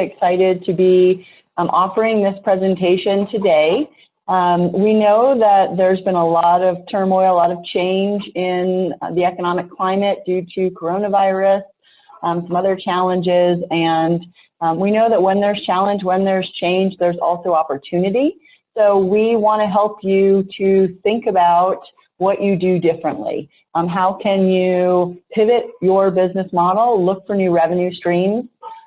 excited to be offering this presentation today. We know that there's been a lot of turmoil, a lot of change in the economic climate due to coronavirus, some other challenges, and we know that when there's challenge, when there's change, there's also opportunity. So we want to help you to think about what you do differently. How can you pivot your business model, look for new revenue streams,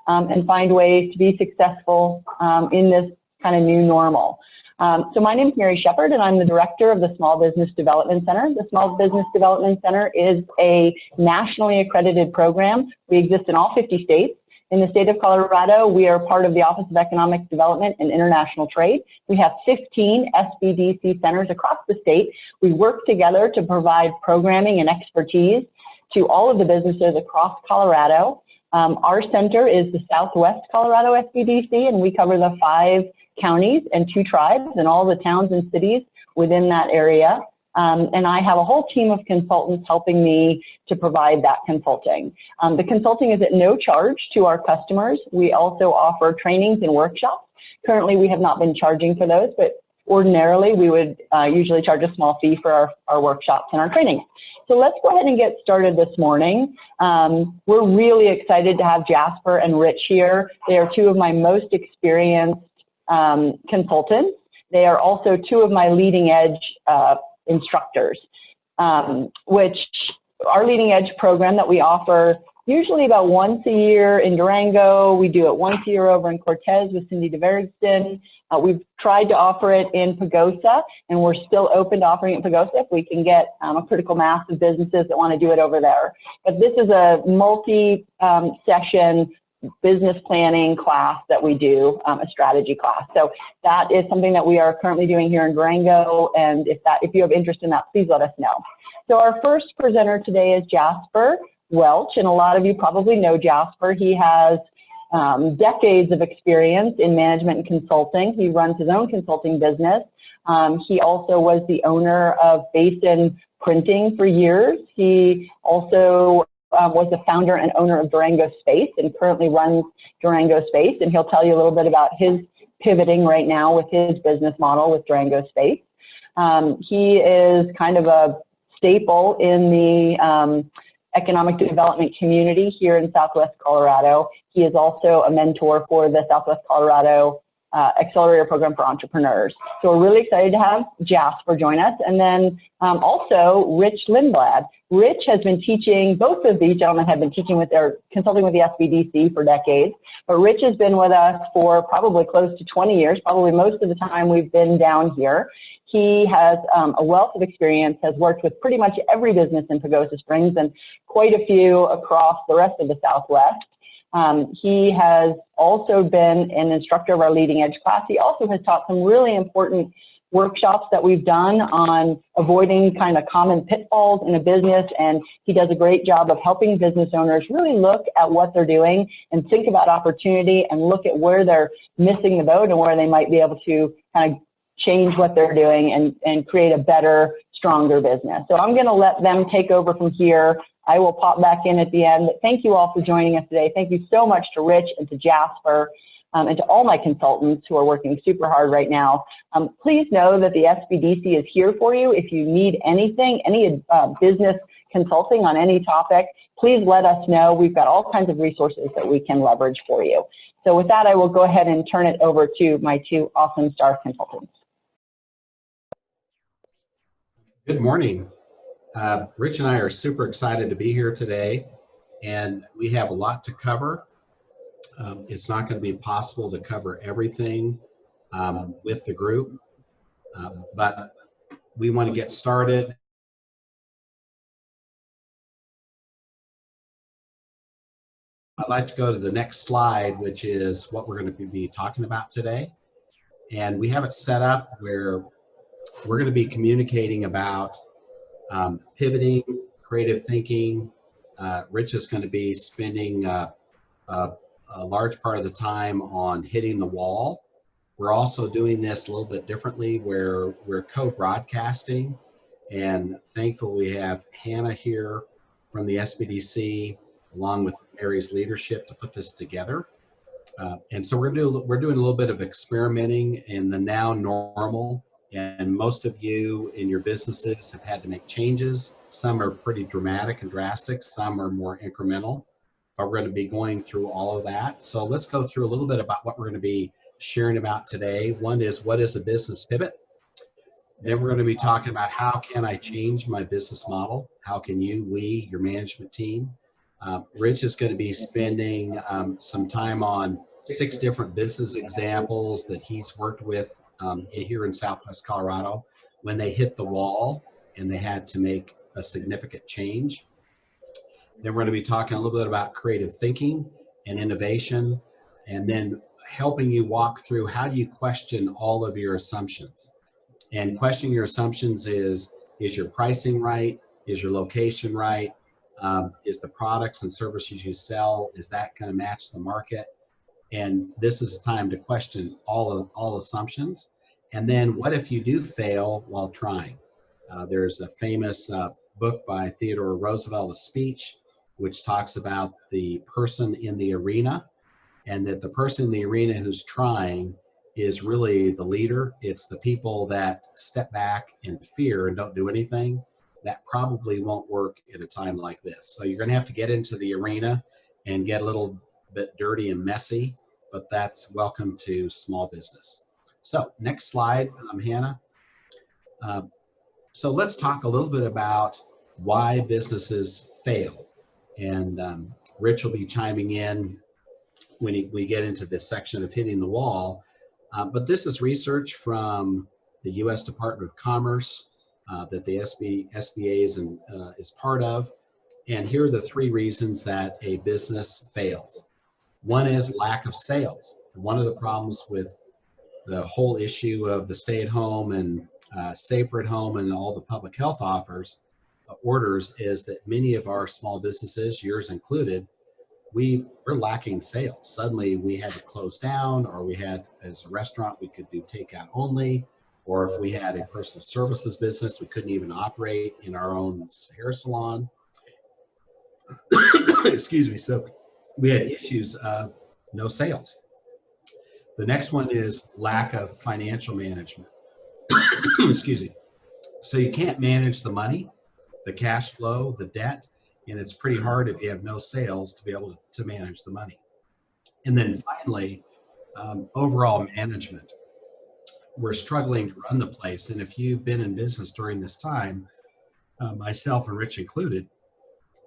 and find ways to be successful in this kind of new normal. So my name is Mary Shepard, and I'm the director of the Small Business Development Center. The Small Business Development Center is a nationally accredited program. We exist in all 50 states. In the state of Colorado, we are part of the Office of Economic Development and International Trade. We have 15 SBDC centers across the state. We work together to provide programming and expertise to all of the businesses across Colorado. Our center is the Southwest Colorado SBDC, and we cover the 5 counties and 2 tribes and all the towns and cities within that area. And I have a whole team of consultants helping me to provide that consulting. The consulting is at no charge to our customers. We also offer trainings and workshops. Currently, we have not been charging for those, but ordinarily we would usually charge a small fee for our workshops and our trainings. So let's go ahead and get started this morning. We're really excited to have Jasper and Rich here. They are 2 of my most experienced consultants. They are also 2 of my leading edge instructors, which our leading edge program that we offer usually about once a year in Durango. We do it once a year over in Cortez with Cindy DeVersden. We've tried to offer it in Pagosa, and we're still open to offering it in Pagosa if we can get a critical mass of businesses that want to do it over there. But this is a multi-session business planning class that we do, a strategy class. So that is something that we are currently doing here in Durango, and if you have interest in that, please let us know. So our first presenter today is Jasper Welch, and a lot of you probably know Jasper. He has decades of experience in management and consulting. He runs his own consulting business. He also was the owner of Basin Printing for years. He also was the founder and owner of Durango Space and currently runs Durango Space, and he'll tell you a little bit about his pivoting right now with his business model with Durango Space. He is kind of a staple in the economic development community here in Southwest Colorado. He is also a mentor for the Southwest Colorado Accelerator Program for Entrepreneurs. So we're really excited to have Jasper join us. And then also Rich Lindblad. Rich has been teaching, both of these gentlemen have been teaching with their consulting with the SBDC for decades, but Rich has been with us for probably close to 20 years, probably most of the time we've been down here. He has a wealth of experience, has worked with pretty much every business in Pagosa Springs and quite a few across the rest of the Southwest. He has also been an instructor of our leading edge class. He also has taught some really important workshops that we've done on avoiding kind of common pitfalls in a business, and he does a great job of helping business owners really look at what they're doing and think about opportunity and look at where they're missing the boat and where they might be able to kind of change what they're doing and create a better, stronger business. So I'm going to let them take over from here. I will pop back in at the end. But thank you all for joining us today. Thank you so much to Rich and to Jasper and to all my consultants who are working super hard right now. Please know that the SBDC is here for you. If you need anything, any business consulting on any topic, please let us know. We've got all kinds of resources that we can leverage for you. So with that, I will go ahead and turn it over to my 2 awesome staff consultants. Good morning. Rich and I are super excited to be here today, and we have a lot to cover. It's not going to be possible to cover everything with the group, but we want to get started. I'd like to go to the next slide, which is what we're going to be talking about today. And we have it set up where we're going to be communicating about pivoting, creative thinking. Rich is going to be spending a large part of the time on hitting the wall. We're also doing this a little bit differently where we're co-broadcasting, and thankfully we have Hannah here from the SBDC along with Mary's leadership to put this together. And so we're doing a little bit of experimenting in the now normal. And most of you in your businesses have had to make changes. Some are pretty dramatic and drastic. Some are more incremental. But we're going to be going through all of that. So let's go through a little bit about what we're going to be sharing about today. One is, what is a business pivot? Then we're going to be talking about, how can I change my business model? How can we, your management team? Rich is going to be spending some time on 6 different business examples that he's worked with here in Southwest Colorado when they hit the wall and they had to make a significant change. Then we're going to be talking a little bit about creative thinking and innovation, and then helping you walk through, how do you question all of your assumptions? And questioning your assumptions is your pricing right? Is your location right? Is the products and services you sell, is that going to match the market? And this is a time to question all assumptions. And then, what if you do fail while trying? There's a famous book by Theodore Roosevelt, A Speech, which talks about the person in the arena, and that the person in the arena who's trying is really the leader. It's the people that step back in fear and don't do anything. That probably won't work at a time like this. So you're going to have to get into the arena and get a little bit dirty and messy, but that's welcome to small business. So next slide, Hannah. So let's talk a little bit about why businesses fail. And Rich will be chiming in when we get into this section of hitting the wall. But this is research from the U.S. Department of Commerce that the SBA is part of. And here are the 3 reasons that a business fails. One is lack of sales. One of the problems with the whole issue of the stay-at-home and safer at home and all the public health orders is that many of our small businesses, yours included, we're lacking sales. Suddenly we had to close down, or we had, as a restaurant, we could do takeout only, or if we had a personal services business, we couldn't even operate in our own hair salon. Excuse me. So we had issues of no sales. The next one is lack of financial management. Excuse me. So you can't manage the money, the cash flow, the debt, and it's pretty hard if you have no sales to be able to manage the money. And then finally, overall management. We're struggling to run the place. And if you've been in business during this time, myself and Rich included,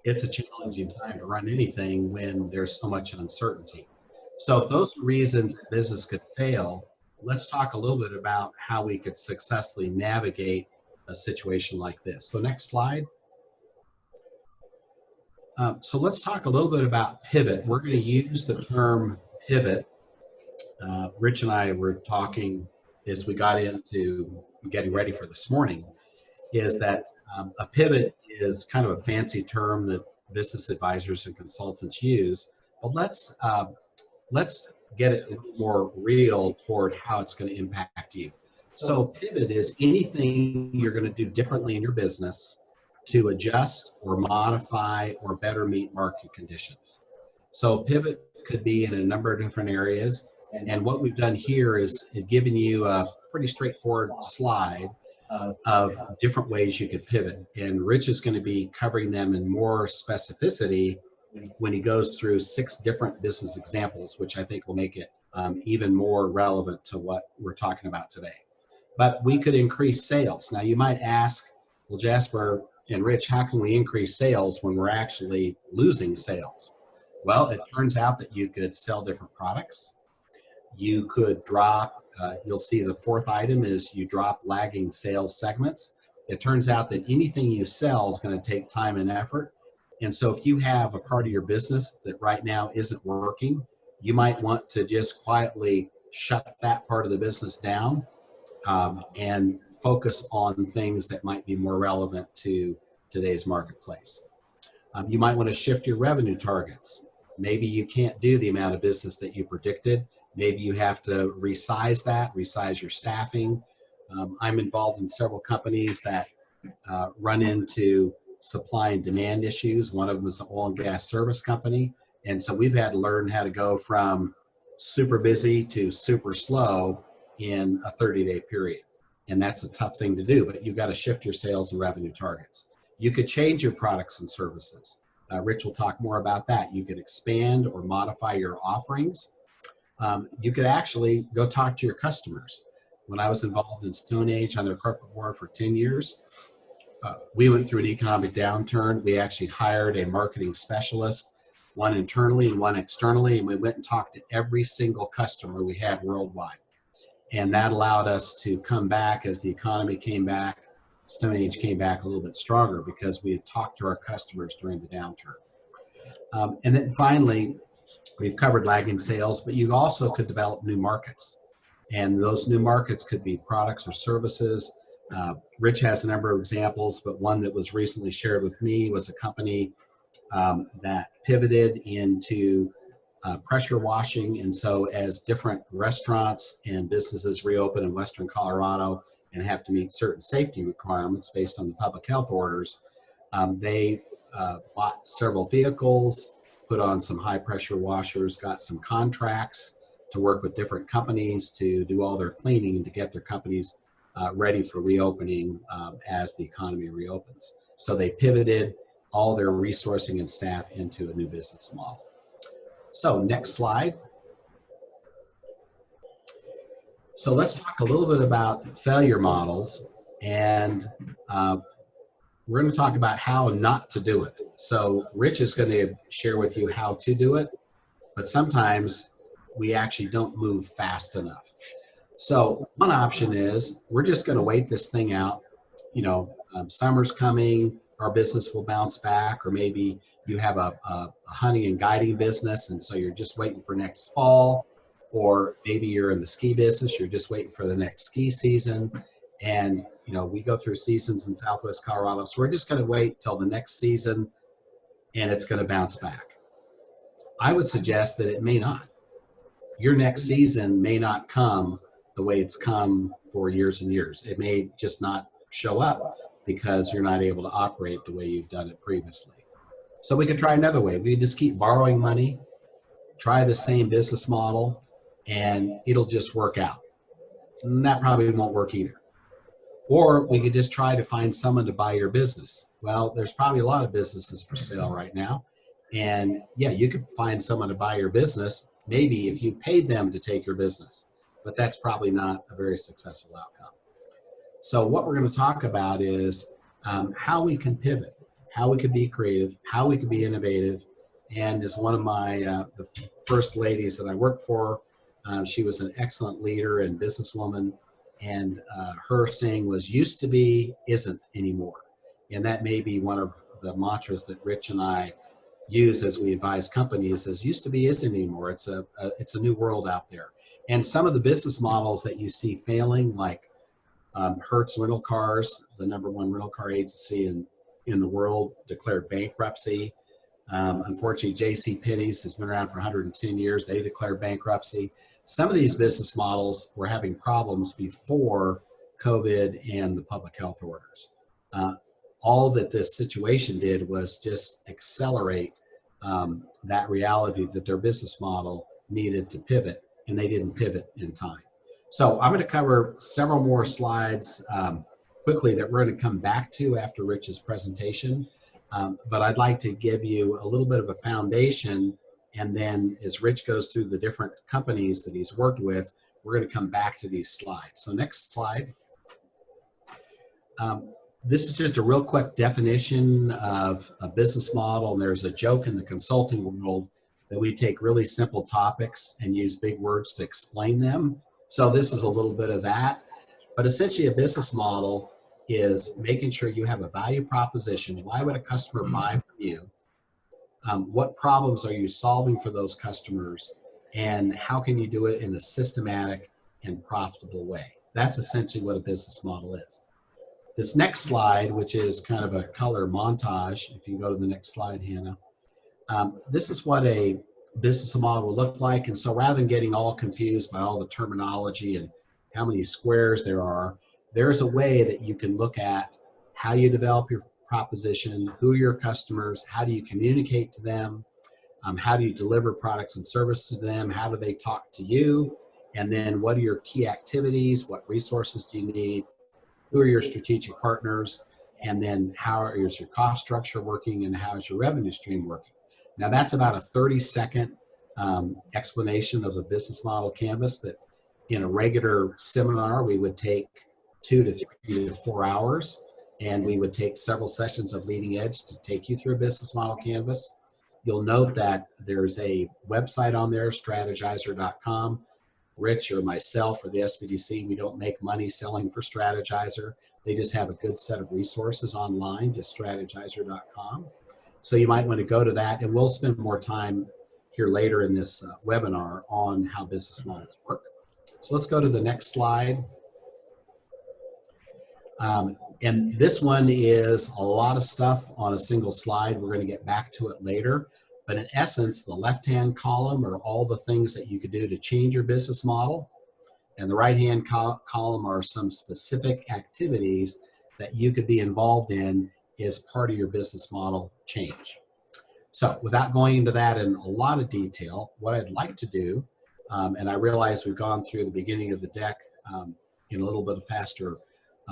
it's a challenging time to run anything when there's so much uncertainty. So if those are reasons that business could fail, let's talk a little bit about how we could successfully navigate a situation like this. So next slide. So let's talk a little bit about pivot. We're going to use the term pivot. Rich and I were talking as we got into getting ready for this morning, is that a pivot is kind of a fancy term that business advisors and consultants use. But let's get it more real toward how it's going to impact you. So pivot is anything you're going to do differently in your business to adjust or modify or better meet market conditions. So pivot could be in a number of different areas. And what we've done here is given you a pretty straightforward slide of different ways you could pivot. And Rich is going to be covering them in more specificity when he goes through 6 different business examples, which I think will make it even more relevant to what we're talking about today. But we could increase sales. Now you might ask, well, Jasper and Rich, how can we increase sales when we're actually losing sales? Well, it turns out that you could sell different products. You could drop, you'll see the 4th item is you drop lagging sales segments. It turns out that anything you sell is going to take time and effort. And so if you have a part of your business that right now isn't working, you might want to just quietly shut that part of the business down and focus on things that might be more relevant to today's marketplace. You might want to shift your revenue targets. Maybe you can't do the amount of business that you predicted. Maybe you have to resize your staffing. I'm involved in several companies that run into supply and demand issues. One of them is an oil and gas service company. And so we've had to learn how to go from super busy to super slow in a 30-day period. And that's a tough thing to do, but you've got to shift your sales and revenue targets. You could change your products and services. Rich will talk more about that. You could expand or modify your offerings. You could actually go talk to your customers. When I was involved in Stone Age on their corporate board for 10 years, we went through an economic downturn. We actually hired a marketing specialist, one internally and one externally, and we went and talked to every single customer we had worldwide. And that allowed us to come back as the economy came back. Stone Age came back a little bit stronger because we had talked to our customers during the downturn. And then finally, we've covered lagging sales, but you also could develop new markets. And those new markets could be products or services. Rich has a number of examples, but one that was recently shared with me was a company that pivoted into pressure washing. And so as different restaurants and businesses reopen in Western Colorado and have to meet certain safety requirements based on the public health orders, they bought several vehicles, put on some high pressure washers, got some contracts to work with different companies to do all their cleaning and to get their companies ready for reopening as the economy reopens. So they pivoted all their resourcing and staff into a new business model. So next slide. So let's talk a little bit about failure models, and we're going to talk about how not to do it. So Rich is going to share with you how to do it, but sometimes we actually don't move fast enough. So one option is we're just going to wait this thing out. You know, summer's coming, our business will bounce back, or maybe you have a hunting and guiding business, and so you're just waiting for next fall, or maybe you're in the ski business, you're just waiting for the next ski season. And, you know, we go through seasons in Southwest Colorado, so we're just going to wait till the next season and it's going to bounce back. I would suggest that it may not. Your next season may not come the way it's come for years and years. It may just not show up because you're not able to operate the way you've done it previously. So we could try another way. We could just keep borrowing money, try the same business model, and it'll just work out. And that probably won't work either. Or we could just try to find someone to buy your business. Well, there's probably a lot of businesses for sale right now. And yeah, you could find someone to buy your business, maybe if you paid them to take your business, but that's probably not a very successful outcome. So what we're going to talk about is how we can pivot, how we could be creative, how we could be innovative. And as one of my the first ladies that I worked for, she was an excellent leader and businesswoman, and her saying was, used to be isn't anymore. And that may be one of the mantras that Rich and I use as we advise companies, as used to be isn't anymore. It's a new world out there. And some of the business models that you see failing, like Hertz Rental Cars, the #1 rental car agency in the world, declared bankruptcy. Unfortunately, JCPenney's has been around for 110 years. They declared bankruptcy. Some of these business models were having problems before COVID and the public health orders. All that this situation did was just accelerate that reality that their business model needed to pivot, and they didn't pivot in time. So I'm going to cover several more slides quickly that we're going to come back to after Rich's presentation. But I'd like to give you a little bit of a foundation, and then as Rich goes through the different companies that he's worked with, we're going to come back to these slides. So next slide. This is just a real quick definition of a business model, and there's a joke in the consulting world that we take really simple topics and use big words to explain them. So this is a little bit of that. But essentially a business model is making sure you have a value proposition. Why would a customer buy from you? What problems are you solving for those customers? And how can you do it in a systematic and profitable way? That's essentially what a business model is. This next slide, which is kind of a color montage, if you go to the next slide, Hannah, this is what a business model will look like. And so rather than getting all confused by all the terminology and how many squares there are, there's a way that you can look at how you develop your proposition, who are your customers, how do you communicate to them, How do you deliver products and services to them? How do they talk to you? And then what are your key activities? What resources do you need? Who are your strategic partners? And then how is your cost structure working, and how is your revenue stream working? Now that's about a 30-second explanation of the business model canvas that in a regular seminar we would take 2 to 3 to 4 hours, and we would take several sessions of Leading Edge to take you through a business model canvas. You'll note that there's a website on there, strategizer.com. Rich or myself or the SBDC, we don't make money selling for Strategizer. They just have a good set of resources online, just strategizer.com. So you might want to go to that, and we'll spend more time here later in this webinar on how business models work. So let's go to the next slide. And this one is a lot of stuff on a single slide. We're going to get back to it later. But in essence, the left-hand column are all the things that you could do to change your business model. And the right-hand column are some specific activities that you could be involved in as part of your business model change. So without going into that in a lot of detail, what I'd like to do, and I realize we've gone through the beginning of the deck in a little bit of faster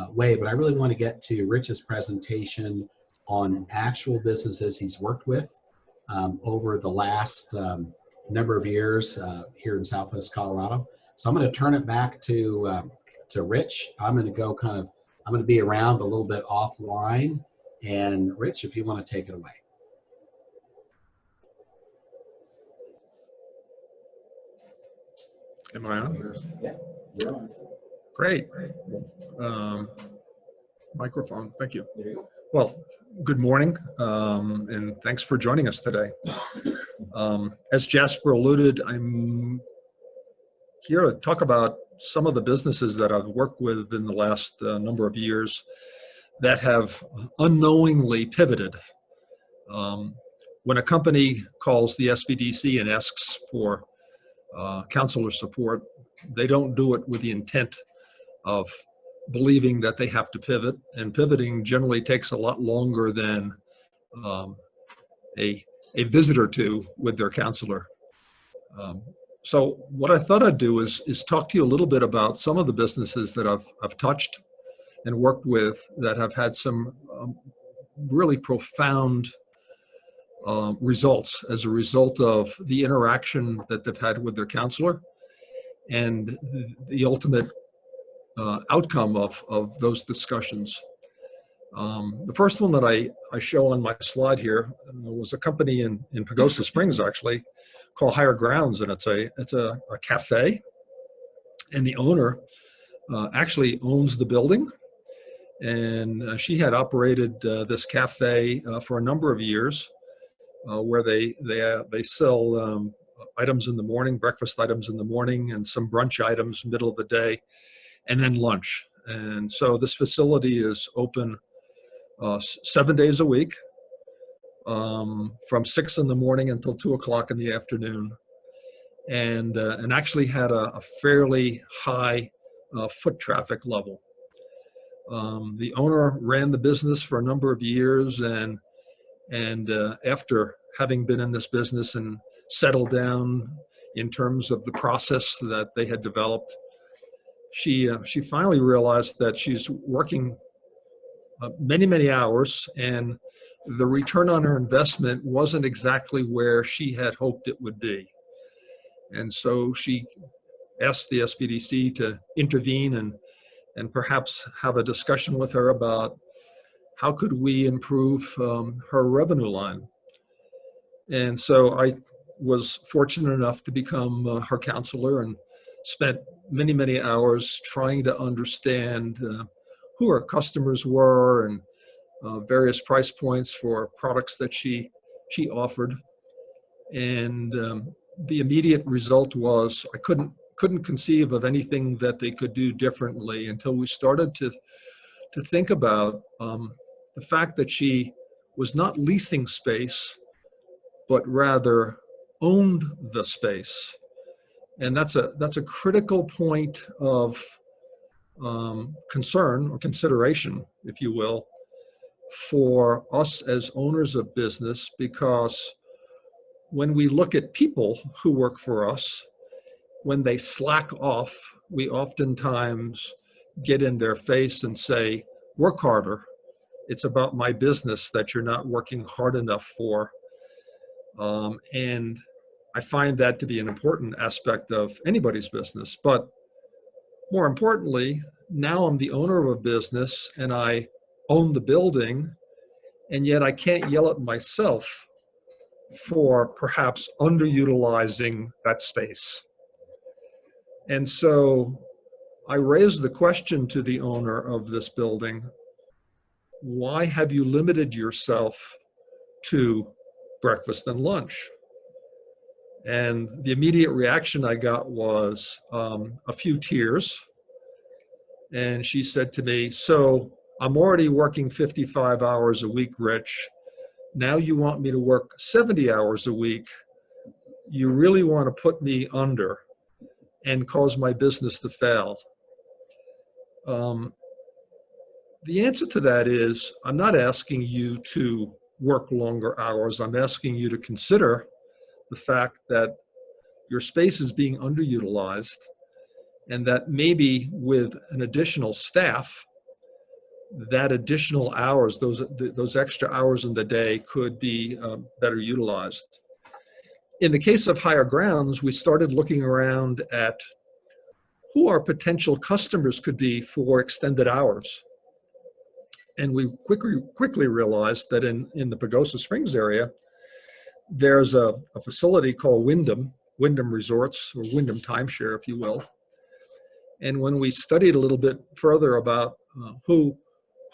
way, but I really want to get to Rich's presentation on actual businesses he's worked with over the last number of years here in Southwest Colorado. So I'm going to turn it back to Rich. I'm going to be around a little bit offline. And Rich, if you want to take it away. Am I on? Yeah, you're on. Great. Microphone, thank you. There you go. Well, good morning, and thanks for joining us today. As Jasper alluded, I'm here to talk about some of the businesses that I've worked with in the last number of years that have unknowingly pivoted. When a company calls the SBDC and asks for counselor support, they don't do it with the intent of believing that they have to pivot, and pivoting generally takes a lot longer than a visit or two with their counselor. So what I thought I'd do is talk to you a little bit about some of the businesses that I've touched and worked with that have had some really profound results as a result of the interaction that they've had with their counselor and the ultimate outcome of those discussions. The first one that I show on my slide here was a company in Pagosa Springs, actually, called Higher Grounds, and it's a cafe, and the owner actually owns the building, and she had operated this cafe for a number of years, where they sell items in the morning, breakfast items in the morning, and some brunch items middle of the day, and then lunch. And so this facility is open 7 days a week, from 6 in the morning until 2 o'clock in the afternoon, and actually had a fairly high foot traffic level. The owner ran the business for a number of years, and after having been in this business and settled down in terms of the process that they had developed, she finally realized that she's working many hours, and the return on her investment wasn't exactly where she had hoped it would be. And so she asked the SBDC to intervene and perhaps have a discussion with her about how could we improve her revenue line. And so I was fortunate enough to become her counselor and spent many hours trying to understand who her customers were and various price points for products that she offered. And the immediate result was I couldn't conceive of anything that they could do differently until we started to think about the fact that she was not leasing space, but rather owned the space. And that's a critical point of concern or consideration, if you will, for us as owners of business, because when we look at people who work for us, when they slack off, we oftentimes get in their face and say, work harder. It's about my business that you're not working hard enough for. And I find that to be an important aspect of anybody's business. But more importantly, now I'm the owner of a business and I own the building, and yet I can't yell at myself for perhaps underutilizing that space. And so I raised the question to the owner of this building, why have you limited yourself to breakfast and lunch? And the immediate reaction I got was a few tears. And she said to me, so I'm already working 55 hours a week, Rich. Now you want me to work 70 hours a week. You really want to put me under and cause my business to fail. The answer to that is, I'm not asking you to work longer hours. I'm asking you to consider the fact that your space is being underutilized, and that maybe with an additional staff, that additional hours, those extra hours in the day could be better utilized. In the case of Higher Grounds, we started looking around at who our potential customers could be for extended hours. And we quickly realized that in the Pagosa Springs area, there's a facility called Wyndham Resorts, or Wyndham Timeshare, if you will. And when we studied a little bit further about who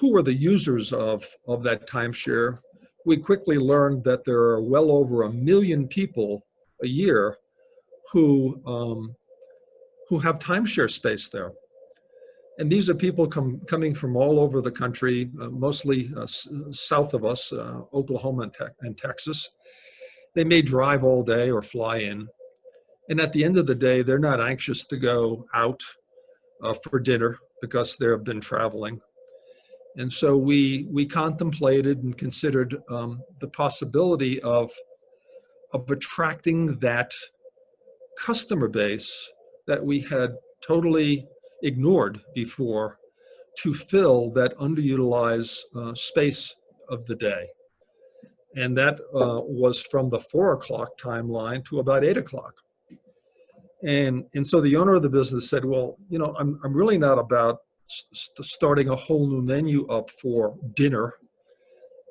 were the users of that timeshare, we quickly learned that there are well over 1 million people a year who have timeshare space there. And these are people coming from all over the country, mostly south of us, Oklahoma and Texas. They may drive all day or fly in. And at the end of the day, they're not anxious to go out for dinner because they've been traveling. And so we contemplated and considered the possibility of attracting that customer base that we had totally ignored before to fill that underutilized space of the day. And that was from the 4 o'clock timeline to about 8 o'clock. And so the owner of the business said, well, you know, I'm really not about starting a whole new menu up for dinner.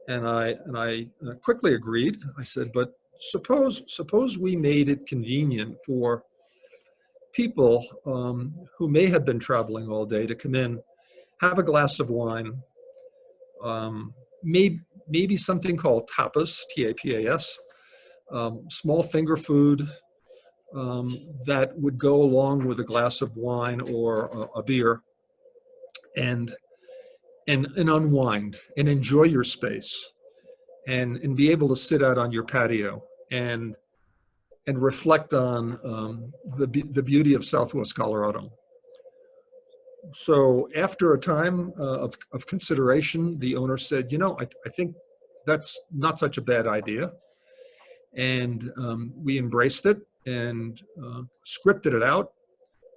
And I quickly agreed. I said, but suppose we made it convenient for people who may have been traveling all day to come in, have a glass of wine, maybe something called tapas, T-A-P-A-S, small finger food that would go along with a glass of wine or a beer, and unwind and enjoy your space, and be able to sit out on your patio and reflect on the beauty of Southwest Colorado. So after a time of consideration, the owner said, you know, I think that's not such a bad idea. And we embraced it and scripted it out,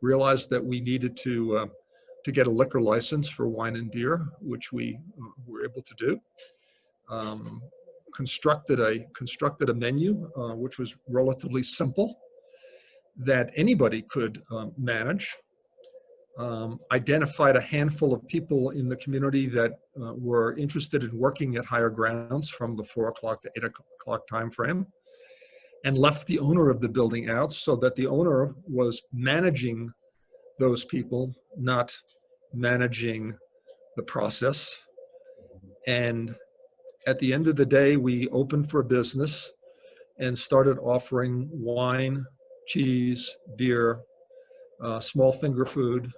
realized that we needed to get a liquor license for wine and beer, which we were able to do. Constructed a menu, which was relatively simple, that anybody could manage. Identified a handful of people in the community that were interested in working at Higher Grounds from the 4 o'clock to 8 o'clock time frame, and left the owner of the building out so that the owner was managing those people, not managing the process. And at the end of the day, we opened for business and started offering wine, cheese, beer, small finger food,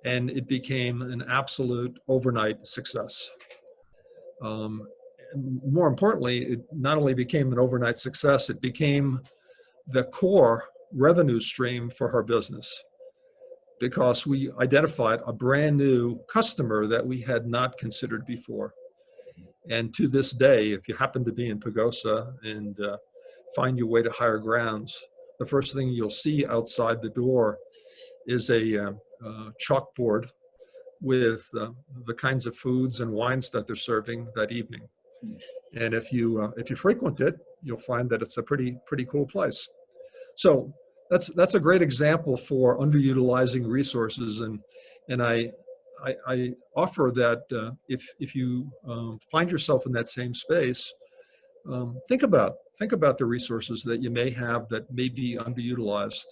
and it became an absolute overnight success. More importantly, it not only became an overnight success, it became the core revenue stream for her business, because we identified a brand new customer that we had not considered before. And to this day, if you happen to be in Pagosa and find your way to higher grounds, the first thing you'll see outside the door is a chalkboard with the kinds of foods and wines that they're serving that evening. And if you frequent it, you'll find that it's a pretty cool place. So that's a great example for underutilizing resources, and I offer that if you find yourself in that same space, think about the resources that you may have that may be underutilized,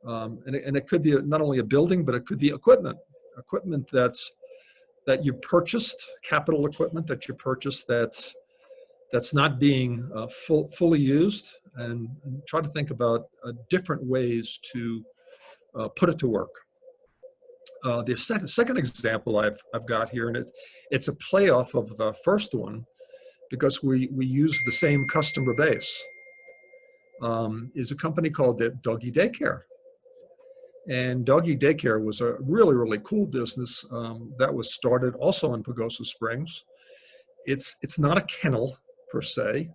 and it could be not only a building, but it could be equipment that you purchased, capital equipment that you purchased that's not being fully used, and try to think about different ways to put it to work. The second example I've got here, and it's a play off of the first one, because we use the same customer base, is a company called Doggy Daycare. And Doggy Daycare was a really cool business that was started also in Pagosa Springs. It's not a kennel per se,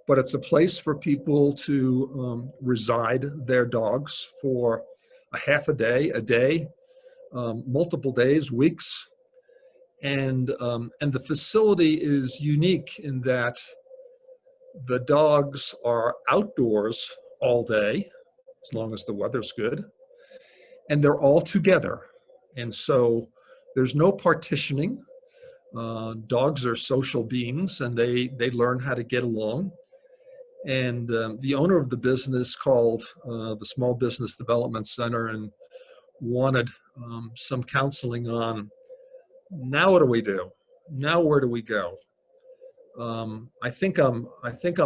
but it's a place for people to reside their dogs for a half a day, multiple days, weeks. And the facility is unique in that the dogs are outdoors all day, as long as the weather's good, and they're all together. And so there's no partitioning. Dogs are social beings, and they learn how to get along. And the owner of the business called the Small Business Development Center and wanted some counseling on, now what do we do? Now where do we go? I think I'm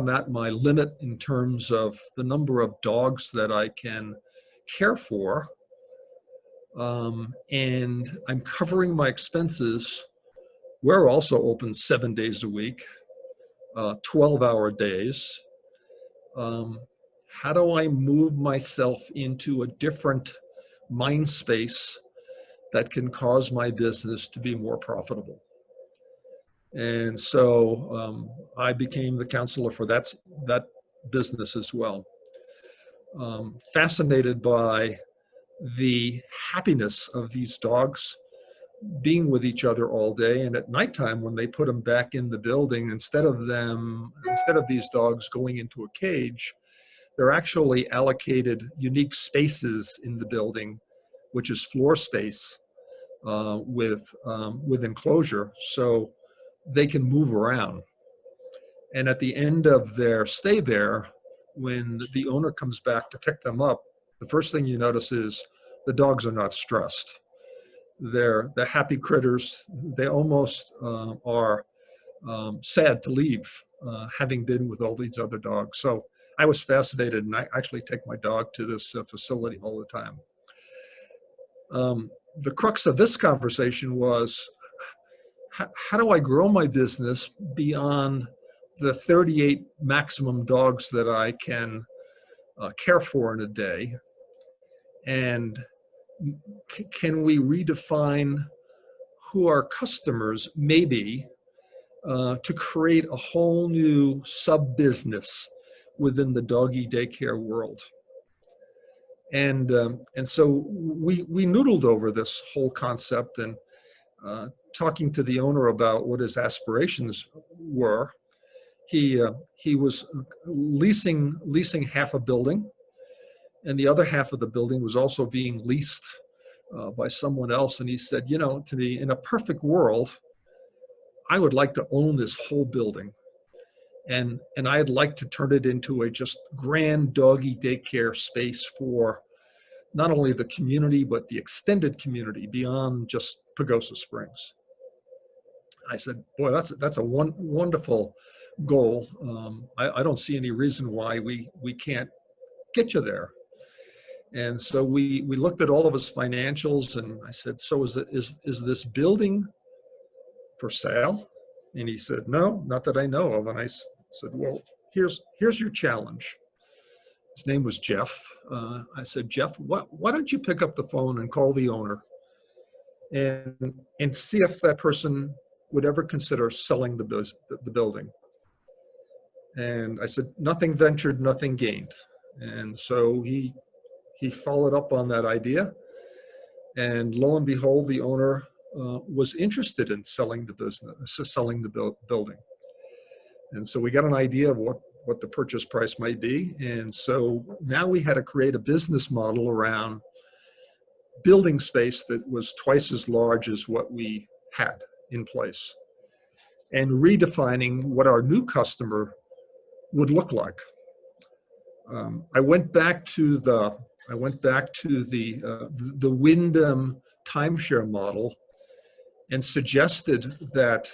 at my limit in terms of the number of dogs that I can care for, and I'm covering my expenses. We're also open 7 days a week, 12-hour days. How do I move myself into a different mind space that can cause my business to be more profitable? And so I became the counselor for that business as well. Fascinated by the happiness of these dogs being with each other all day, and at nighttime when they put them back in the building, instead of these dogs going into a cage, they're actually allocated unique spaces in the building, which is floor space with enclosure, so they can move around. And at the end of their stay there, when the owner comes back to pick them up, the first thing you notice is the dogs are not stressed. They're happy critters. They almost are sad to leave, having been with all these other dogs. So I was fascinated, and I actually take my dog to this facility all the time. The crux of this conversation was, how do I grow my business beyond the 38 maximum dogs that I can care for in a day? And can we redefine who our customers may be to create a whole new sub-business within the doggy daycare world? And so we noodled over this whole concept, and talking to the owner about what his aspirations were. He was leasing half a building, and the other half of the building was also being leased by someone else. And he said, to me, in a perfect world, I would like to own this whole building, and I'd like to turn it into a just grand doggy daycare space for not only the community, but the extended community beyond just Pagosa Springs. I said, boy, that's a wonderful goal. I don't see any reason why we can't get you there. And so we looked at all of his financials, and I said, so is this building for sale? And he said, no, not that I know of. And I said, well, here's your challenge. His name was Jeff. I said, Jeff, why don't you pick up the phone and call the owner and see if that person would ever consider selling the building. And I said, nothing ventured, nothing gained. And so he followed up on that idea. And lo and behold, the owner was interested in selling the business, selling the building. And so we got an idea of what the purchase price might be. And so now we had to create a business model around building space that was twice as large as what we had in place, and redefining what our new customer would look like. I went back to the Wyndham timeshare model and suggested that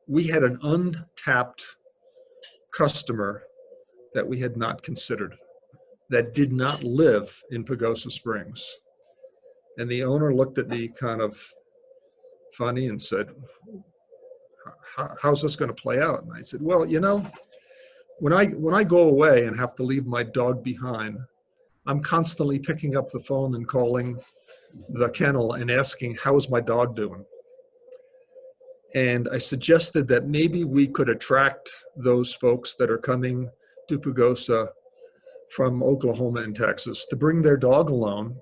we had an untapped customer that we had not considered, that did not live in Pagosa Springs. And the owner looked at me kind of funny and said, how's this going to play out? And I said, well, you know, when I go away and have to leave my dog behind, I'm constantly picking up the phone and calling the kennel and asking, how is my dog doing? And I suggested that maybe we could attract those folks that are coming to Pagosa from Oklahoma and Texas to bring their dog along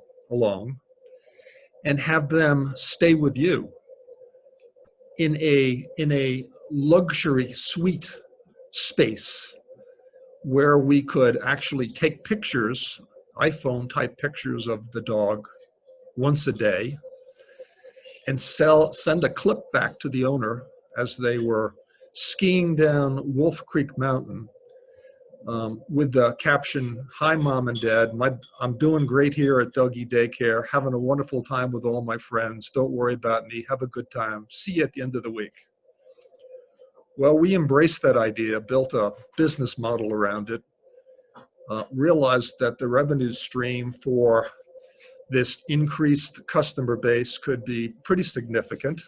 and have them stay with you in a luxury suite space where we could actually take pictures, iPhone type pictures of the dog once a day, and send a clip back to the owner as they were skiing down Wolf Creek Mountain with the caption, "Hi, Mom and Dad. I'm doing great here at Doggy Daycare, having a wonderful time with all my friends. Don't worry about me. Have a good time. See you at the end of the week." Well, we embraced that idea, built a business model around it, realized that the revenue stream for this increased customer base could be pretty significant,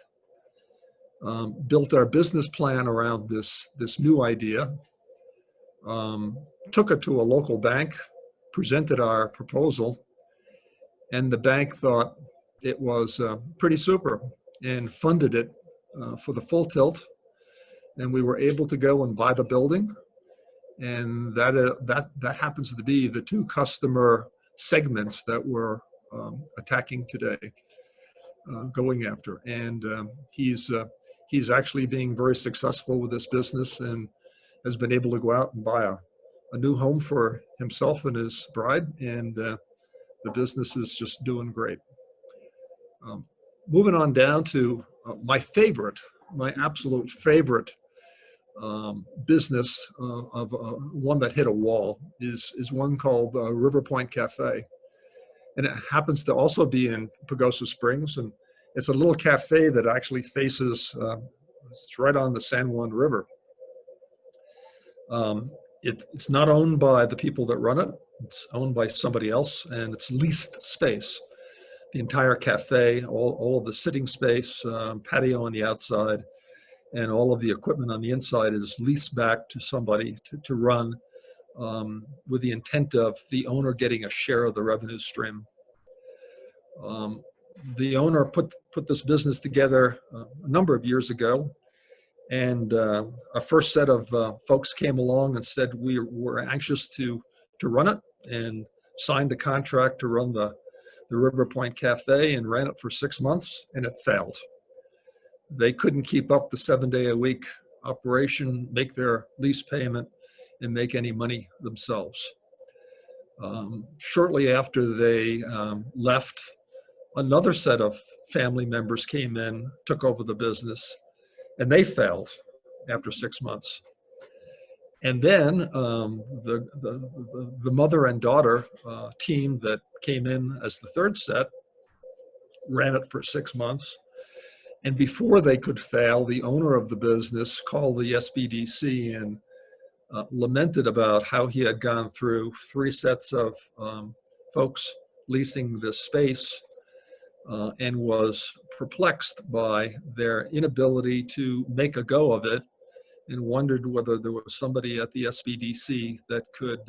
built our business plan around this new idea, took it to a local bank, presented our proposal, and the bank thought it was pretty super and funded it for the full tilt. And we were able to go and buy the building. And that happens to be the two customer segments that we're attacking today, going after. And he's actually being very successful with this business and has been able to go out and buy a new home for himself and his bride. And the business is just doing great. Moving on down to my absolute favorite business of one that hit a wall is one called River Point Cafe. And it happens to also be in Pagosa Springs. And it's a little cafe that actually faces, it's right on the San Juan River. It's not owned by the people that run it. It's owned by somebody else, and it's leased space. The entire cafe, all of the sitting space, patio on the outside, and all of the equipment on the inside is leased back to somebody to run, with the intent of the owner getting a share of the revenue stream. The owner put this business together a number of years ago, and a first set of folks came along and said we were anxious to run it, and signed a contract to run the River Point Cafe, and ran it for 6 months, and it failed. They couldn't keep up the 7-day-a-week operation, make their lease payment, and make any money themselves. Shortly after they left, another set of family members came in, took over the business, and they failed after 6 months. And then the mother and daughter team that came in as the third set ran it for 6 months. And before they could fail, the owner of the business called the SBDC and lamented about how he had gone through 3 sets of folks leasing this space, and was perplexed by their inability to make a go of it, and wondered whether there was somebody at the SBDC that could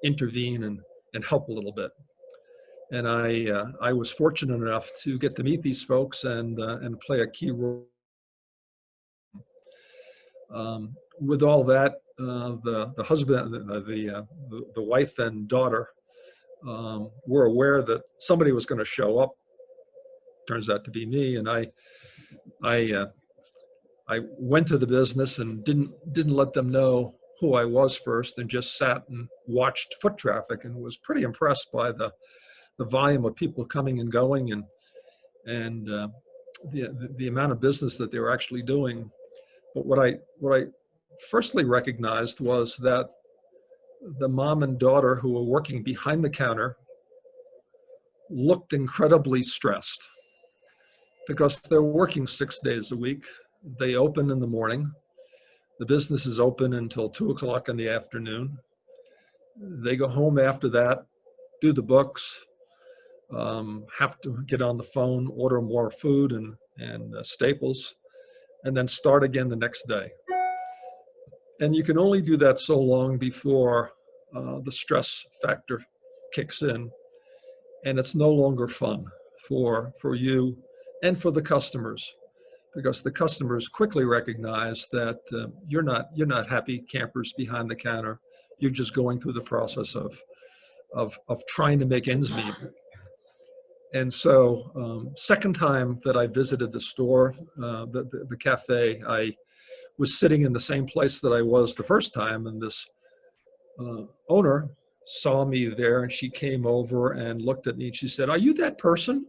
intervene and help a little bit. And I was fortunate enough to get to meet these folks and play a key role. With all that, the husband, the wife and daughter were aware that somebody was going to show up. Turns out to be me, and I went to the business and didn't let them know who I was first, and just sat and watched foot traffic, and was pretty impressed by the volume of people coming and going, and the amount of business that they were actually doing. But what I firstly recognized was that the mom and daughter who were working behind the counter looked incredibly stressed, because they're working 6 days a week. They open in the morning. The business is open until 2 o'clock in the afternoon. They go home after that, do the books, have to get on the phone, order more food and staples, and then start again the next day. And you can only do that so long before the stress factor kicks in, and it's no longer fun for you and for the customers, because the customers quickly recognize that you're not happy campers behind the counter. You're just going through the process of trying to make ends meet. And so, second time that I visited the store, the cafe, I was sitting in the same place that I was the first time, and this owner saw me there, and she came over and looked at me, and she said, "Are you that person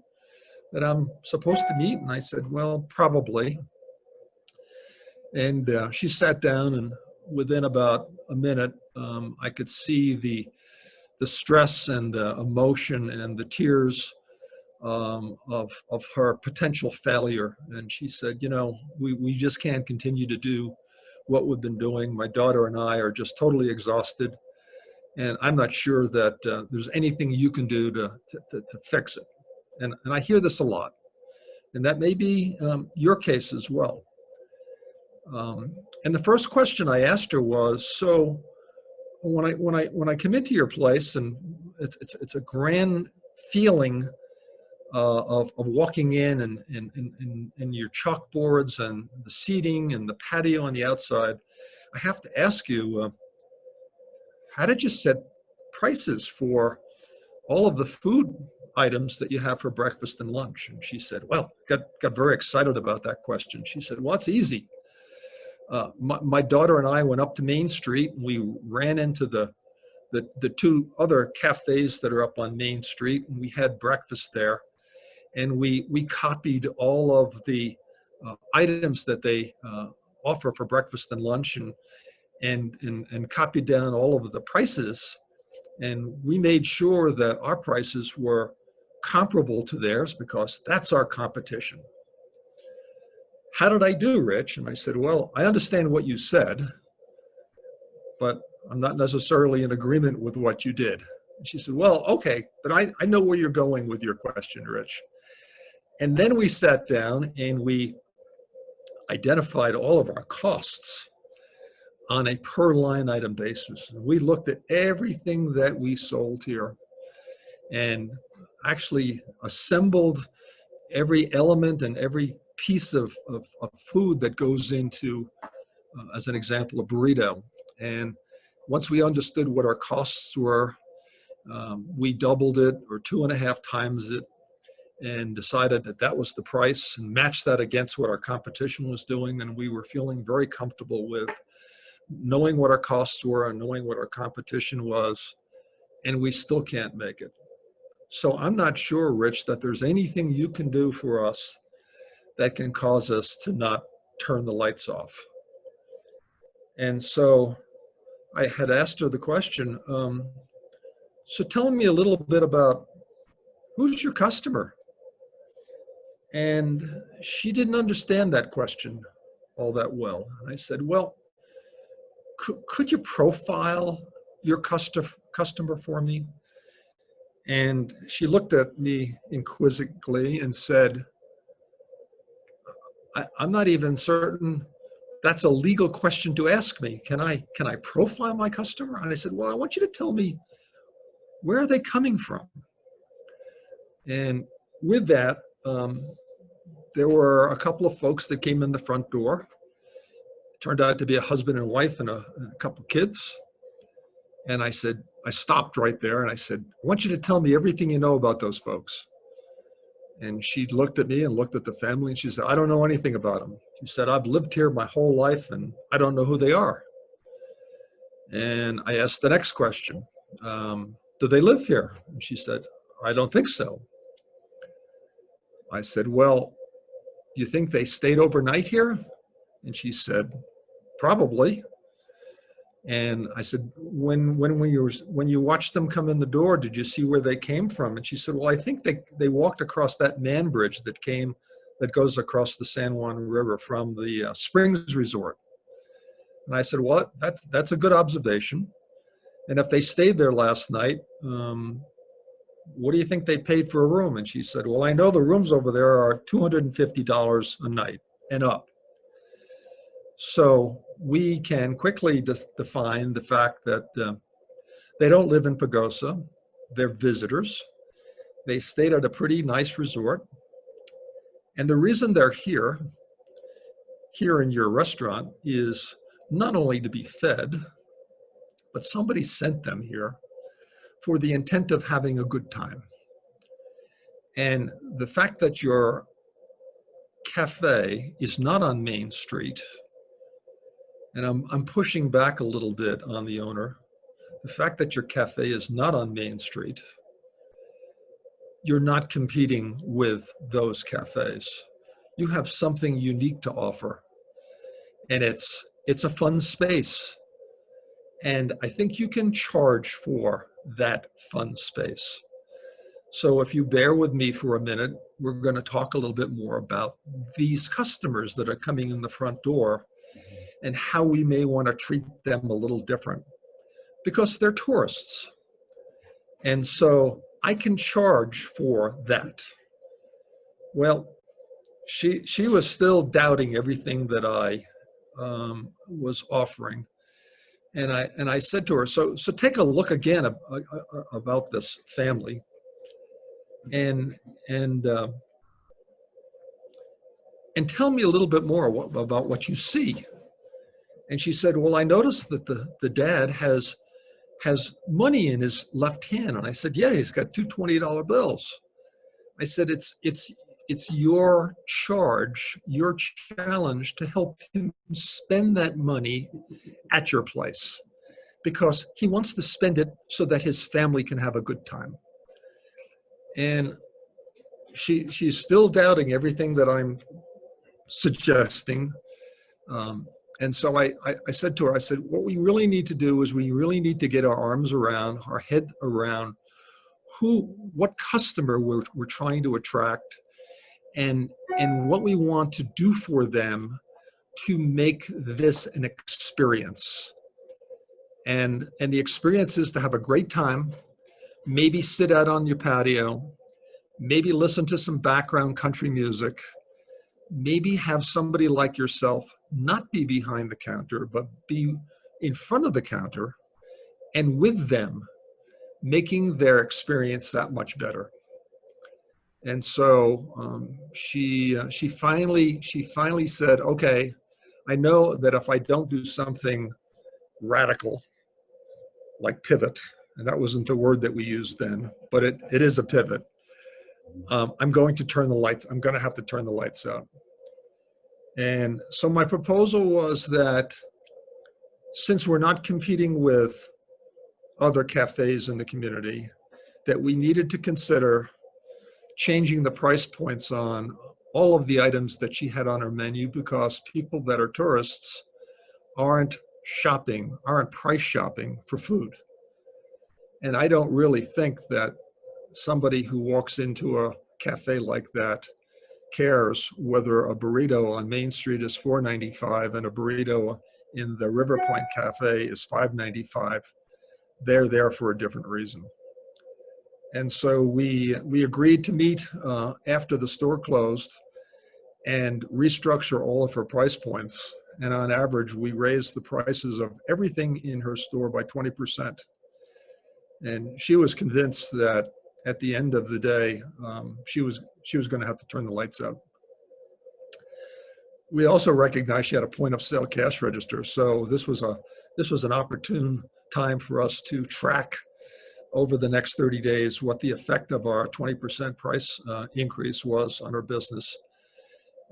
that I'm supposed to meet?" And I said, "Well, probably." And she sat down, and within about a minute, I could see the stress and the emotion and the tears of her potential failure. And she said, "You know, we just can't continue to do what we've been doing. My daughter and I are just totally exhausted, and I'm not sure that there's anything you can do to fix it." And I hear this a lot, and that may be your case as well. And the first question I asked her was, "So when I come into your place, and it's a grand feeling of walking in, and your chalkboards and the seating and the patio on the outside, I have to ask you, how did you set prices for all of the food items that you have for breakfast and lunch?" And she said, well, got very excited about that question. She said, "Well, it's easy. My daughter and I went up to Main Street, and we ran into the two other cafes that are up on Main Street, and we had breakfast there. And we copied all of the items that they offer for breakfast and lunch, and copied down all of the prices. And we made sure that our prices were comparable to theirs, because that's our competition." "How did I do, Rich?" And I said, "Well, I understand what you said, but I'm not necessarily in agreement with what you did." And she said, "Well, okay, but I know where you're going with your question, Rich." And then we sat down and we identified all of our costs on a per line item basis. We looked at everything that we sold here, and actually assembled every element and every piece of food that goes into, as an example, a burrito. And once we understood what our costs were, we doubled it or 2.5 times it, and decided that that was the price, and matched that against what our competition was doing. And we were feeling very comfortable with knowing what our costs were and knowing what our competition was, and we still can't make it. So I'm not sure, Rich, that there's anything you can do for us that can cause us to not turn the lights off. And so I had asked her the question, so tell me a little bit about, who's your customer? And she didn't understand that question all that well. And I said, well, could you profile your customer for me? And she looked at me inquisitively and said, I'm not even certain that's a legal question to ask me. Can I profile my customer? And I said, well, I want you to tell me, where are they coming from? And with that, there were a couple of folks that came in the front door, turned out to be a husband and wife and a couple kids. And I said, I stopped right there and I said, I want you to tell me everything you know about those folks. And she looked at me and looked at the family and she said, I don't know anything about them. She said, I've lived here my whole life and I don't know who they are. And I asked the next question, do they live here? And she said, I don't think so. I said, well, do you think they stayed overnight here? And she said, probably. And I said, when you watched them come in the door, did you see where they came from? And she said, well, I think they walked across that man bridge that goes across the San Juan River from the Springs Resort. And I said, well, that's a good observation. And if they stayed there last night, what do you think they paid for a room? And she said, well, I know the rooms over there are $250 a night and up. So we can quickly define the fact that they don't live in Pagosa. They're visitors. They stayed at a pretty nice resort. And the reason they're here in your restaurant is not only to be fed, but somebody sent them here for the intent of having a good time. And the fact that your cafe is not on Main Street, and I'm pushing back a little bit on the owner, the fact that your cafe is not on Main Street, you're not competing with those cafes. You have something unique to offer, and it's a fun space. And I think you can charge for that fun space. So if you bear with me for a minute, we're going to talk a little bit more about these customers that are coming in the front door and how we may want to treat them a little different because they're tourists. And so I can charge for that. Well, she was still doubting everything that I was offering. And I said to her, so take a look again about this family, and tell me a little bit more about what you see. And she said, well, I noticed that the dad has money in his left hand. And I said, yeah, he's got two $20 bills. I said, it's your charge, your challenge to help him spend that money at your place because he wants to spend it so that his family can have a good time. And she's still doubting everything that I'm suggesting. And so I said to her, I said, what we really need to do is we really need to get our arms around, our head around what customer we're trying to attract and what we want to do for them to make this an experience. And the experience is to have a great time, maybe sit out on your patio, maybe listen to some background country music, maybe have somebody like yourself not be behind the counter, but be in front of the counter and with them, making their experience that much better. And so she finally said, okay, I know that if I don't do something radical, like pivot, and that wasn't the word that we used then, but it is a pivot, I'm going to have to turn the lights out. And so my proposal was that since we're not competing with other cafes in the community, that we needed to consider changing the price points on all of the items that she had on her menu because people that are tourists aren't price shopping for food. And I don't really think that somebody who walks into a cafe like that cares whether a burrito on Main Street is $4.95 and a burrito in the River Point Cafe is $5.95. They're there for a different reason. And so we agreed to meet after the store closed and restructure all of her price points. And on average, we raised the prices of everything in her store by 20%. And she was convinced that at the end of the day, she was going to have to turn the lights out. We also recognized she had a point of sale cash register. So this was an opportune time for us to track over the next 30 days what the effect of our 20% price increase was on her business.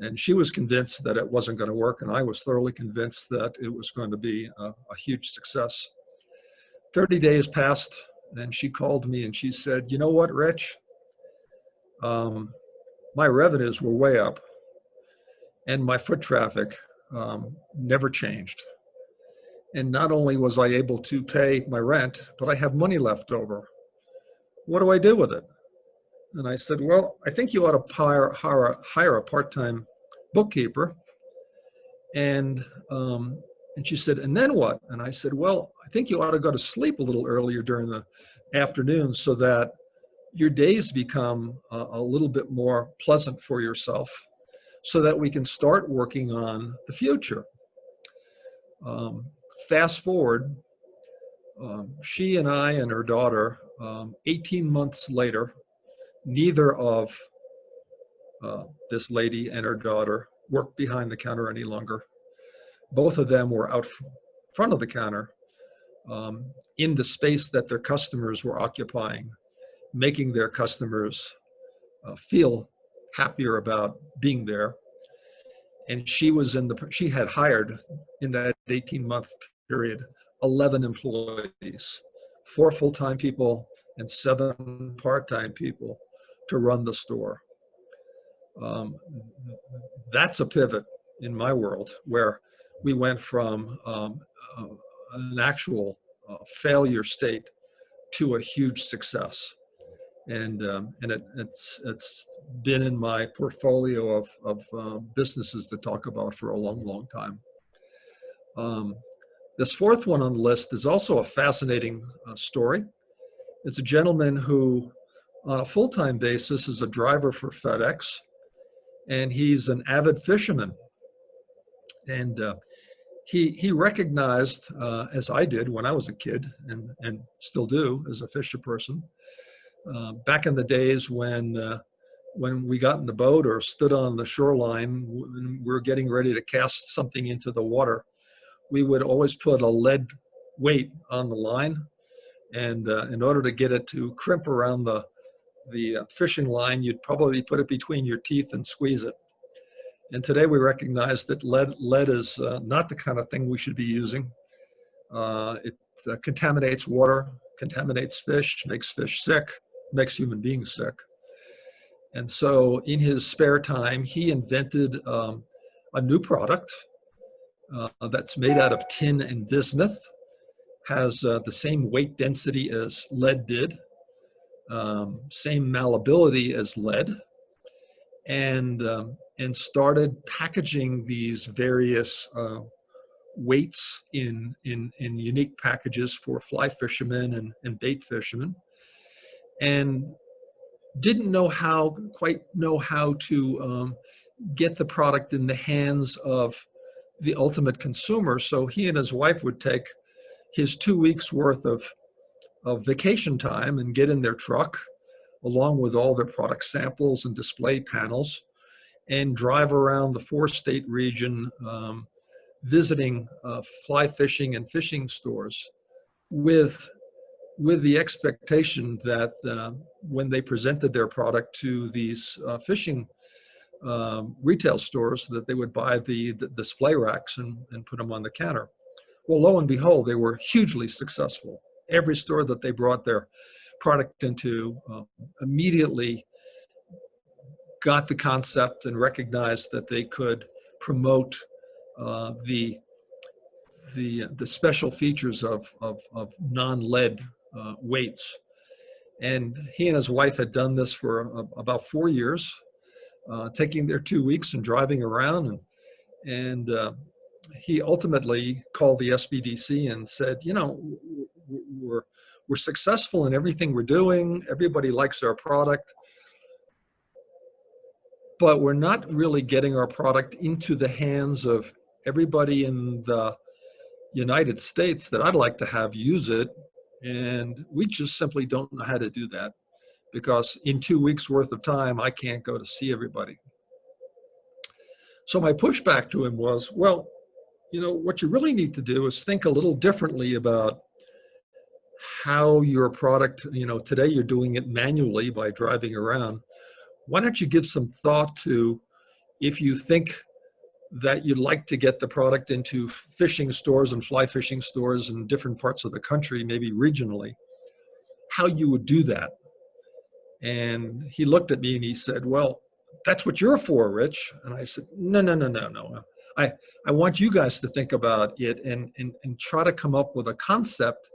And she was convinced that it wasn't going to work, and I was thoroughly convinced that it was going to be a huge success. 30 days passed, and she called me and she said, "You know what, Rich? My revenues were way up, and my foot traffic never changed. And not only was I able to pay my rent, but I have money left over. What do I do with it?" And I said, "Well, I think you ought to hire a part-time bookkeeper." And she said, "And then what?" And I said, "Well, I think you ought to go to sleep a little earlier during the afternoon so that your days become a little bit more pleasant for yourself, so that we can start working on the future." Fast forward, she and I and her daughter, 18 months later, neither of this lady and her daughter worked behind the counter any longer. Both of them were out front of the counter, in the space that their customers were occupying, making their customers feel happier about being there. And she had hired in that 18-month period 11 employees, 4 full-time people and 7 part-time people to run the store. That's a pivot in my world, where we went from an actual failure state to a huge success. And it's been in my portfolio of businesses to talk about for a long, long time. This fourth one on the list is also a fascinating story. It's a gentleman who, on a full-time basis, is a driver for FedEx, and he's an avid fisherman. And he recognized, as I did when I was a kid, and still do as a fisher person, back in the days when we got in the boat or stood on the shoreline and we were getting ready to cast something into the water, we would always put a lead weight on the line, and in order to get it to crimp around the fishing line, you'd probably put it between your teeth and squeeze it. And today we recognize that lead is not the kind of thing we should be using. It contaminates water, contaminates fish, makes fish sick, makes human beings sick. And so in his spare time, he invented a new product that's made out of tin and bismuth, has the same weight density as lead did, same malleability as lead, and started packaging these various weights in unique packages for fly fishermen and bait fishermen, and didn't quite know how to get the product in the hands of the ultimate consumer. So he and his wife would take his 2 weeks worth of vacation time and get in their truck along with all their product samples and display panels and drive around the 4-state region, visiting fly fishing and fishing stores with the expectation that when they presented their product to these fishing retail stores, that they would buy the display racks and put them on the counter. Well, lo and behold, they were hugely successful. Every store that they brought their product into immediately got the concept and recognized that they could promote the special features of non-lead weights. And he and his wife had done this for about 4 years, taking their 2 weeks and driving around. And he ultimately called the SBDC and said, "You know, we're successful in everything we're doing. Everybody likes our product, but we're not really getting our product into the hands of everybody in the United States that I'd like to have use it. And we just simply don't know how to do that, because in 2 weeks worth of time, I can't go to see everybody." So my pushback to him was, well, you know, what you really need to do is think a little differently about how your product, you know, today you're doing it manually by driving around. Why don't you give some thought to, if you think that you'd like to get the product into fishing stores and fly fishing stores in different parts of the country, maybe regionally, how you would do that. And he looked at me and he said, well, that's what you're for, Rich. And I said, no, no, no, no, no. I want you guys to think about it and try to come up with a concept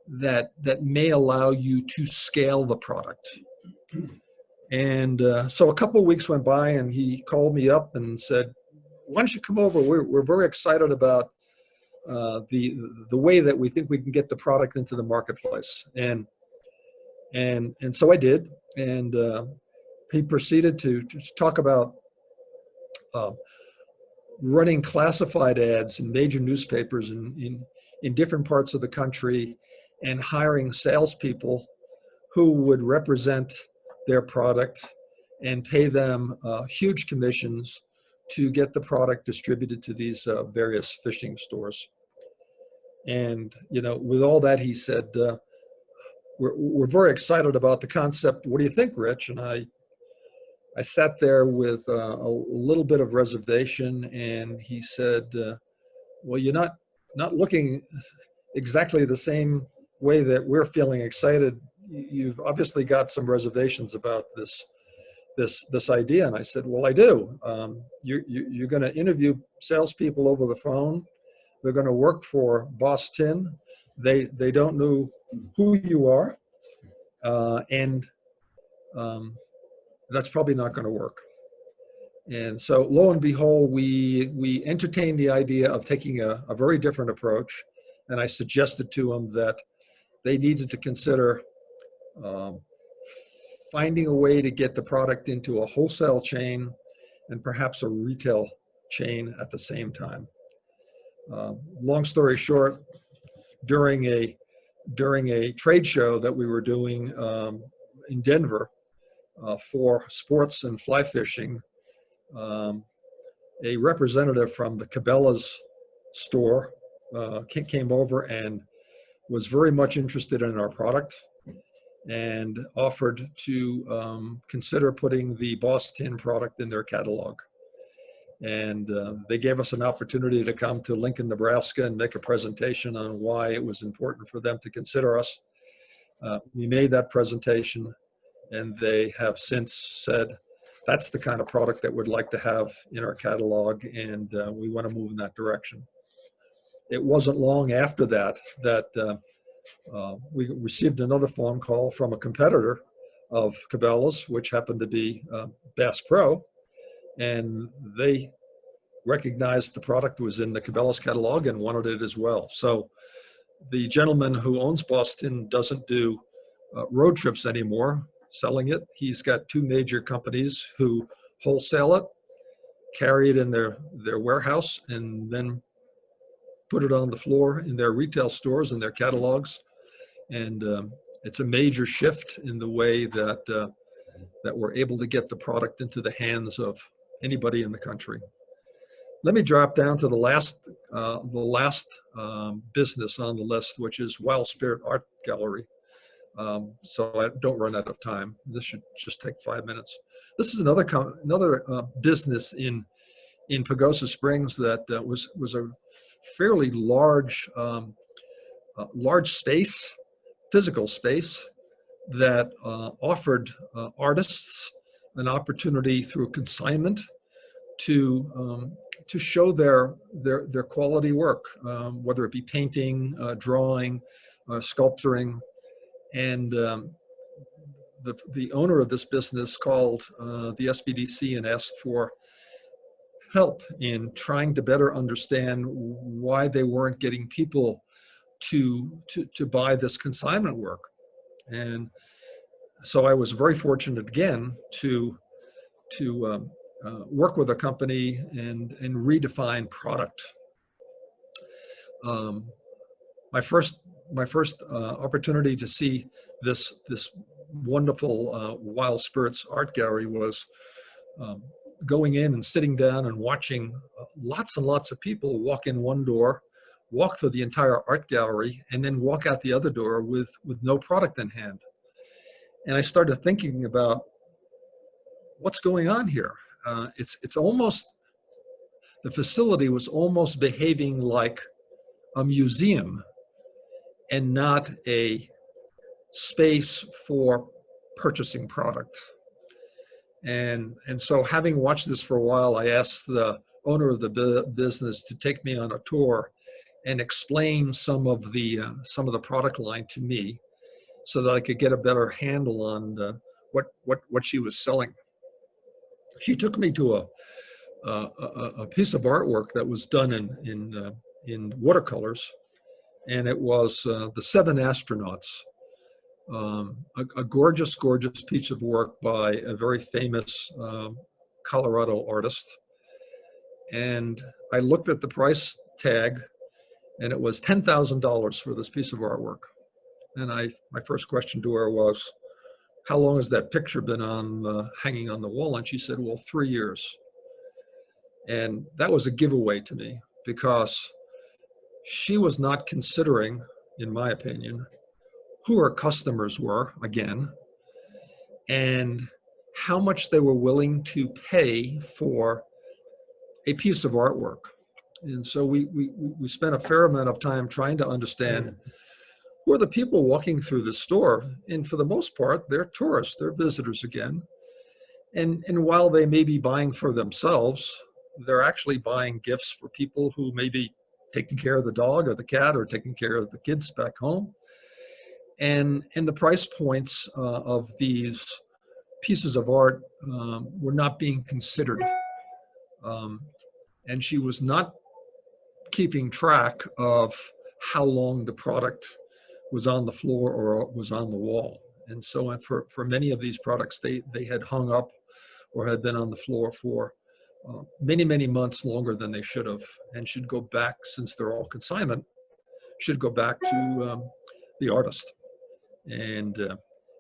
that may allow you to scale the product. And so a couple of weeks went by and he called me up and said, why don't you come over? We're very excited about the way that we think we can get the product into the marketplace. And so I did. And he proceeded to talk about running classified ads in major newspapers in different parts of the country and hiring salespeople who would represent their product and pay them huge commissions to get the product distributed to these various fishing stores. And, you know, with all that, he said, we're very excited about the concept. What do you think, Rich? And I sat there with a little bit of reservation, and he said, well, you're not looking exactly the same way that we're feeling excited. You've obviously got some reservations about this idea. And I said, well, I do. You're going to interview salespeople over the phone. They're going to work for Boss Tin. They don't know who you are. And that's probably not going to work. And so lo and behold, we entertained the idea of taking a very different approach. And I suggested to them that they needed to consider finding a way to get the product into a wholesale chain and perhaps a retail chain at the same time. Long story short, during a trade show that we were doing in Denver for sports and fly fishing, a representative from the Cabela's store came over and was very much interested in our product and offered to consider putting the Boss Tin product in their catalog. And they gave us an opportunity to come to Lincoln, Nebraska and make a presentation on why it was important for them to consider us. We made that presentation, and they have since said, that's the kind of product that we'd like to have in our catalog, and we want to move in that direction. It wasn't long after that we received another phone call from a competitor of Cabela's, which happened to be Bass Pro, and they recognized the product was in the Cabela's catalog and wanted it as well. So the gentleman who owns Boss Tin doesn't do road trips anymore selling it. He's got two major companies who wholesale it, carry it in their warehouse, and then put it on the floor in their retail stores and their catalogs. And it's a major shift in the way that we're able to get the product into the hands of anybody in the country. Let me drop down to the last business on the list, which is Wild Spirit Art Gallery. So I don't run out of time. This should just take 5 minutes. This is another business in Pagosa Springs that was a fairly large space, physical space, that offered artists an opportunity through consignment to show their quality work, whether it be painting, drawing, sculpturing. And the owner of this business called the SBDC and asked for help in trying to better understand why they weren't getting people to buy this consignment work. And so I was very fortunate again to work with a company and redefine product. My first opportunity to see this wonderful Wild Spirits Art Gallery was going in and sitting down and watching lots and lots of people walk in one door, walk through the entire art gallery, and then walk out the other door with no product in hand. And I started thinking about what's going on here. It's almost, the facility was almost behaving like a museum and not a space for purchasing product. And so, having watched this for a while, I asked the owner of the business to take me on a tour and explain some of the product line to me, so that I could get a better handle on what she was selling. She took me to a piece of artwork that was done in watercolors, and it was the Seven Astronauts. A gorgeous, gorgeous piece of work by a very famous Colorado artist. And I looked at the price tag, and it was $10,000 for this piece of artwork. And my first question to her was, how long has that picture been hanging on the wall? And she said, well, 3 years. And that was a giveaway to me, because she was not considering, in my opinion, who her customers were, again, and how much they were willing to pay for a piece of artwork. And so we spent a fair amount of time trying to understand who are the people walking through the store. And for the most part, they're tourists, they're visitors again. And while they may be buying for themselves, they're actually buying gifts for people who may be taking care of the dog or the cat, or taking care of the kids back home. And the price points of these pieces of art were not being considered. And she was not keeping track of how long the product was on the floor or was on the wall. And so for many of these products, they had hung up or had been on the floor for many, many months longer than they should have, and should go back, since they're all consignment, should go back to the artist. And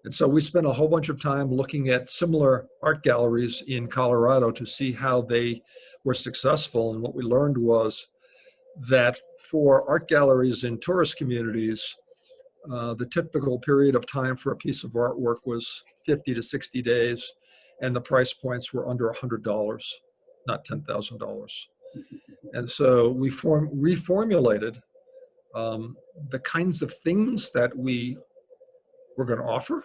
so we spent a whole bunch of time looking at similar art galleries in Colorado to see how they were successful. And what we learned was that for art galleries in tourist communities, the typical period of time for a piece of artwork was 50 to 60 days, and the price points were under $100, not $10,000. And so we reformulated the kinds of things that we were going to offer,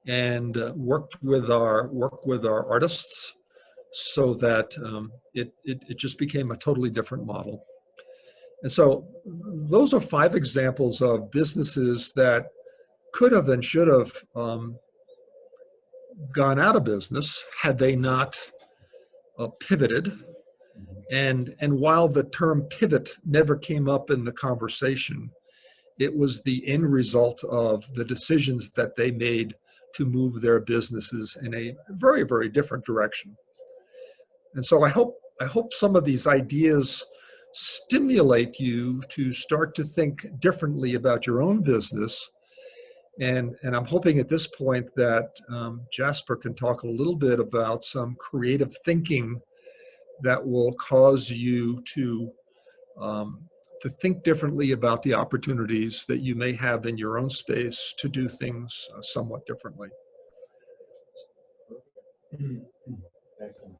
and worked with our artists, so that it just became a totally different model. And so those are 5 examples of businesses that could have and should have gone out of business had they not pivoted. And while the term pivot never came up in the conversation, it was the end result of the decisions that they made to move their businesses in a very, very different direction. And so I hope some of these ideas stimulate you to start to think differently about your own business. And I'm hoping at this point that Jasper can talk a little bit about some creative thinking that will cause you to think differently about the opportunities that you may have in your own space to do things somewhat differently. Excellent.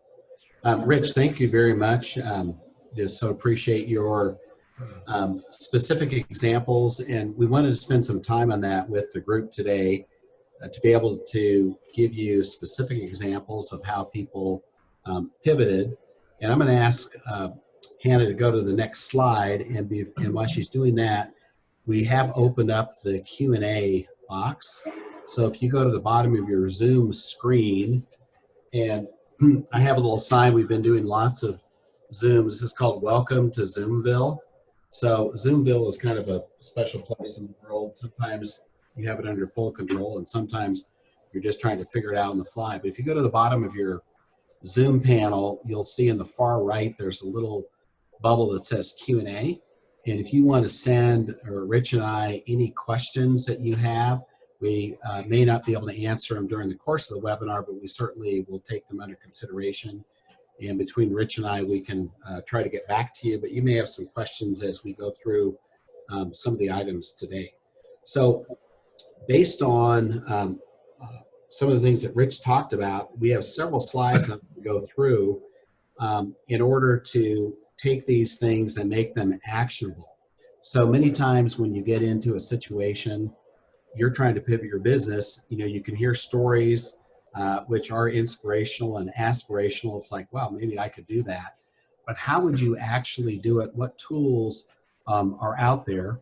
Rich, thank you very much. Just so appreciate your specific examples, and we wanted to spend some time on that with the group today to be able to give you specific examples of how people pivoted. And I'm going to ask Hannah to go to the next slide, and while she's doing that, we have opened up the Q&A box. So if you go to the bottom of your Zoom screen, and I have a little sign, we've been doing lots of Zooms. This is called Welcome to Zoomville. So Zoomville is kind of a special place in the world. Sometimes you have it under full control, and sometimes you're just trying to figure it out on the fly. But if you go to the bottom of your Zoom panel, you'll see in the far right, there's a little bubble that says Q&A. And if you want to send Rich and I any questions that you have, We may not be able to answer them during the course of the webinar, but we certainly will take them under consideration. And between Rich and I, we can try to get back to you, but you may have some questions as we go through some of the items today. So based on some of the things that Rich talked about, we have several slides that we go through in order to take these things and make them actionable. So many times when you get into a situation, you're trying to pivot your business, you can hear stories which are inspirational and aspirational. It's like, wow, maybe I could do that. But how would you actually do it? What tools are out there?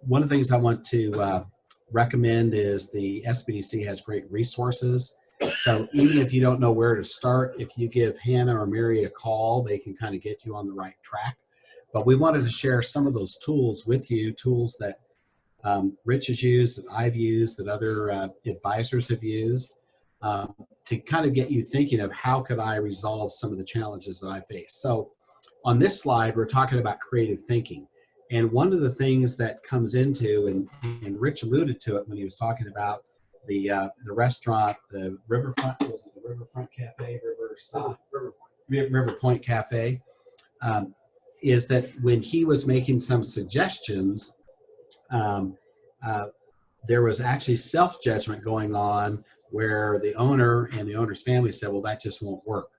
One of the things I want to recommend is the SBDC has great resources. So even if you don't know where to start, if you give Hannah or Mary a call, they can kind of get you on the right track. But we wanted to share some of those tools with you, tools that Rich has used, that I've used, that other advisors have used, to kind of get you thinking of how could I resolve some of the challenges that I face. So on this slide, we're talking about creative thinking. And one of the things that comes into, and Rich alluded to it when he was talking about the restaurant, the Riverfront, was it the Riverfront Cafe, River Point Cafe, is that when he was making some suggestions, there was actually self-judgment going on where the owner and the owner's family said, well, that just won't work.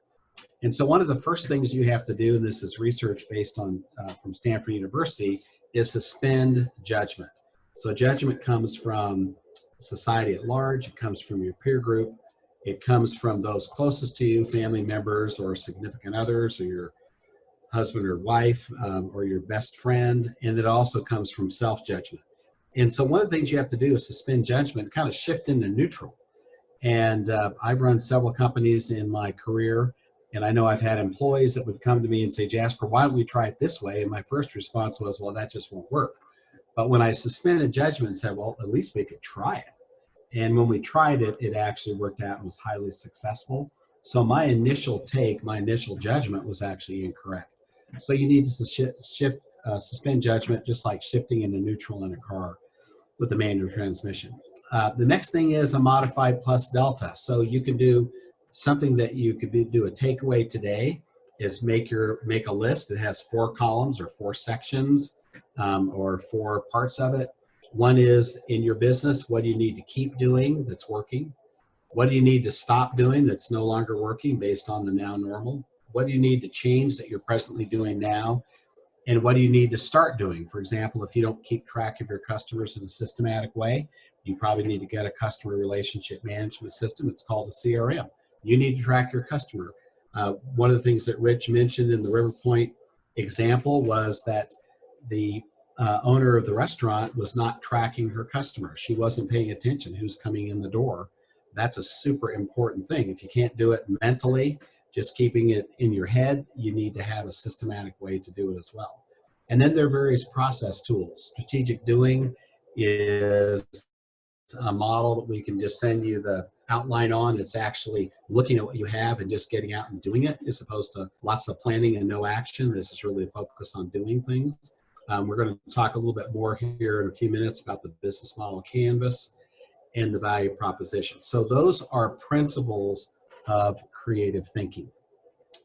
And so one of the first things you have to do, and this is research based on from Stanford University, is suspend judgment. So judgment comes from society at large, it comes from your peer group, it comes from those closest to you, family members or significant others, or your husband or wife, or your best friend, and it also comes from self-judgment. And so one of the things you have to do is suspend judgment, kind of shift into neutral. And I've run several companies in my career, and I know I've had employees that would come to me and say, Jasper, why don't we try it this way? And my first response was, well, that just won't work. But when I suspended judgment and said, well, at least we could try it. And when we tried it, it actually worked out and was highly successful. So my initial take, my initial judgment was actually incorrect. So you need to suspend judgment, just like shifting into neutral in a car with the manual transmission. The next thing is a modified plus delta. So you can do something that you could do a takeaway today is make a list. It has 4 columns or 4 sections or 4 parts of it. One is in your business, what do you need to keep doing that's working? What do you need to stop doing that's no longer working based on the now normal? What do you need to change that you're presently doing now? And what do you need to start doing? For example, if you don't keep track of your customers in a systematic way, you probably need to get a customer relationship management system. It's called a CRM. You need to track your customer. One of the things that Rich mentioned in the River Point example was that the owner of the restaurant was not tracking her customers. She wasn't paying attention who's coming in the door. That's a super important thing. If you can't do it mentally, just keeping it in your head, you need to have a systematic way to do it as well. And then there are various process tools. Strategic doing is a model that we can just send you the outline on. It's actually looking at what you have and just getting out and doing it, as opposed to lots of planning and no action. This is really a focus on doing things. We're going to talk a little bit more here in a few minutes about the business model canvas and the value proposition. So those are principles of creative thinking.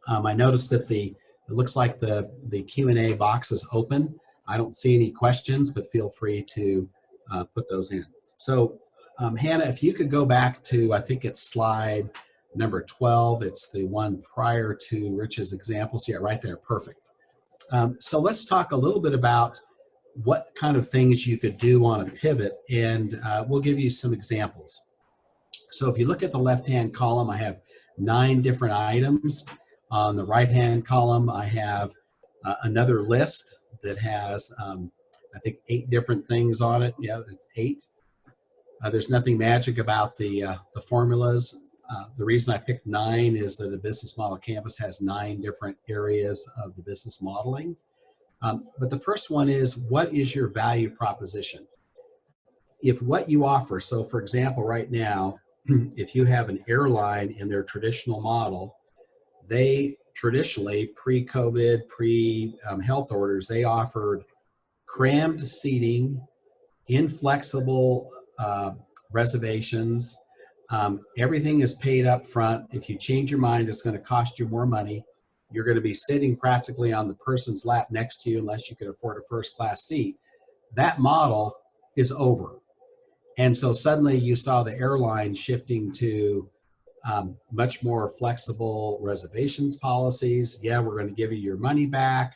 I noticed that it looks like the Q&A box is open. I don't see any questions, but feel free to put those in. So Hannah, if you could go back to, I think it's slide number 12. It's the one prior to Rich's examples. Yeah, right there, perfect. So let's talk a little bit about what kind of things you could do on a pivot, and we'll give you some examples. So if you look at the left-hand column, I have 9 different items. On the right-hand column, I have another list that has, I think, 8 different things on it. Yeah, it's 8. There's nothing magic about the formulas. The reason I picked 9 is that the business model canvas has 9 different areas of the business modeling. But the first one is, what is your value proposition? If what you offer, so for example, right now, if you have an airline in their traditional model, they traditionally, pre-COVID, pre-health orders, they offered crammed seating, inflexible reservations. Everything is paid up front. If you change your mind, it's going to cost you more money. You're going to be sitting practically on the person's lap next to you unless you can afford a first class seat. That model is over. And so suddenly you saw the airline shifting to much more flexible reservations policies. Yeah, we're going to give you your money back.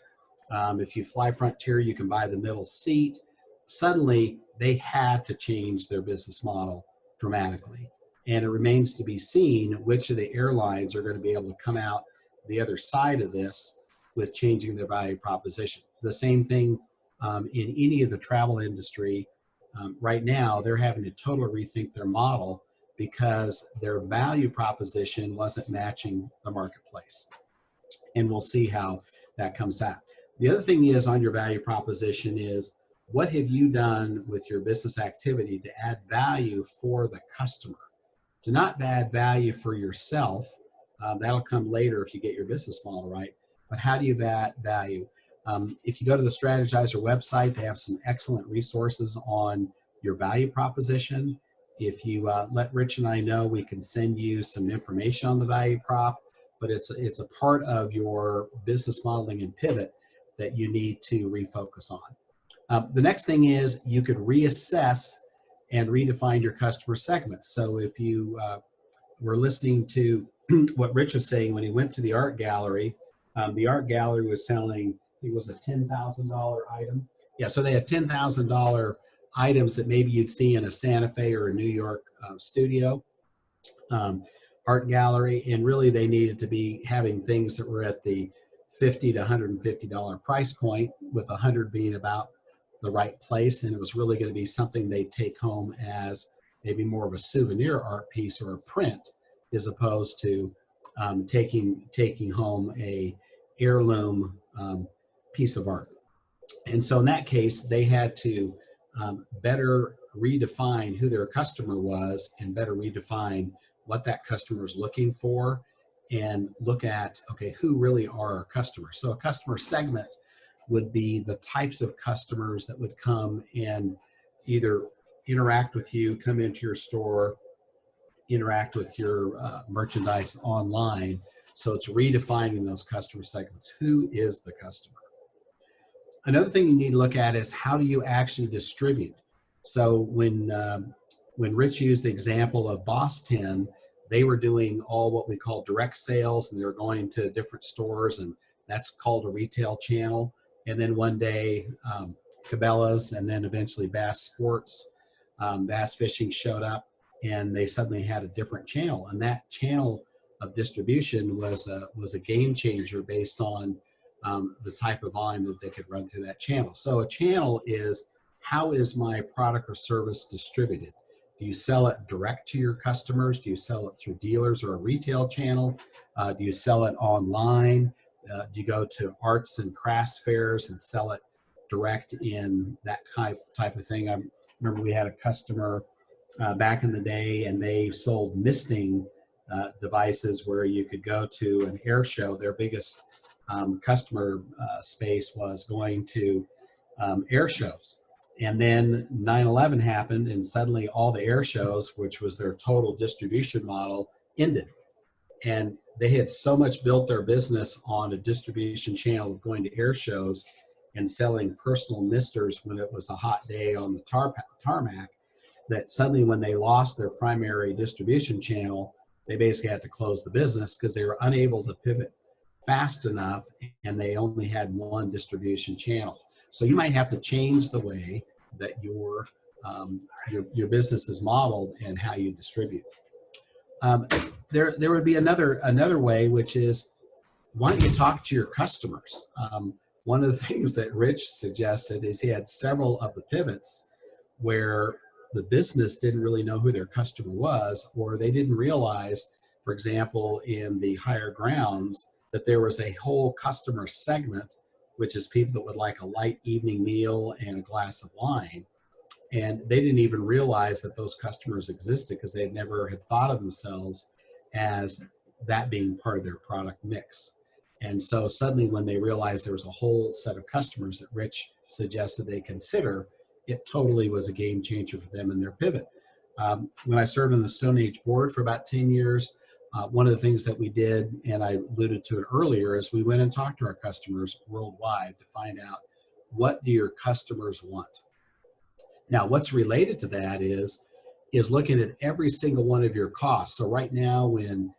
If you fly Frontier, you can buy the middle seat. Suddenly, they had to change their business model dramatically. And it remains to be seen which of the airlines are going to be able to come out the other side of this with changing their value proposition. The same thing in any of the travel industry. Right now, they're having to totally rethink their model because their value proposition wasn't matching the marketplace. And we'll see how that comes out. The other thing is on your value proposition is, what have you done with your business activity to add value for the customer? To not add value for yourself, that'll come later if you get your business model right, but how do you add value? If you go to the Strategizer website, they have some excellent resources on your value proposition. If you let Rich and I know, we can send you some information on the value prop, but it's a part of your business modeling and pivot that you need to refocus on. The next thing is you could reassess and redefine your customer segments. So if you were listening to what Rich was saying when he went to the art gallery was selling, I think it was a $10,000 item. Yeah, so they had $10,000 items that maybe you'd see in a Santa Fe or a New York studio art gallery, and really they needed to be having things that were at the $50 to $150 price point, with 100 being about the right place, and it was really going to be something they take home as maybe more of a souvenir art piece or a print, as opposed to taking home a heirloom piece of art. And so in that case, they had to better redefine who their customer was and better redefine what that customer is looking for, and look at, okay, who really are our customers? So a customer segment would be the types of customers that would come and either interact with you, come into your store, interact with your merchandise online. So it's redefining those customer segments. Who is the customer? Another thing you need to look at is, how do you actually distribute? So when Rich used the example of Boss 10, they were doing all what we call direct sales, and they were going to different stores, and that's called a retail channel. And then one day, Cabela's and then eventually Bass Sports, Bass Fishing showed up, and they suddenly had a different channel. And that channel of distribution was a game changer based on the type of volume that they could run through that channel. So a channel is, how is my product or service distributed? Do you sell it direct to your customers? Do you sell it through dealers or a retail channel? Do you sell it online? Do you go to arts and crafts fairs and sell it direct in that type of thing? I remember we had a customer back in the day, and they sold misting devices where you could go to an air show. Their biggest customer space was going to air shows. And then 9/11 happened, and suddenly all the air shows, which was their total distribution model, ended. And they had so much built their business on a distribution channel of going to air shows and selling personal misters when it was a hot day on the tarmac, that suddenly when they lost their primary distribution channel, they basically had to close the business because they were unable to pivot fast enough, and they only had one distribution channel. So you might have to change the way that your business is modeled and how you distribute. There would be another way, which is, why don't you talk to your customers? One of the things that Rich suggested is he had several of the pivots where the business didn't really know who their customer was, or they didn't realize, for example, in the higher grounds, that there was a whole customer segment, which is people that would like a light evening meal and a glass of wine. And they didn't even realize that those customers existed because they never had thought of themselves as that being part of their product mix. And so suddenly when they realized there was a whole set of customers that Rich suggested they consider, it totally was a game changer for them in their pivot. When I served on the Stone Age board for about 10 years, one of the things that we did, and I alluded to it earlier, is we went and talked to our customers worldwide to find out, what do your customers want? Now, what's related to that is looking at every single one of your costs. So right now, when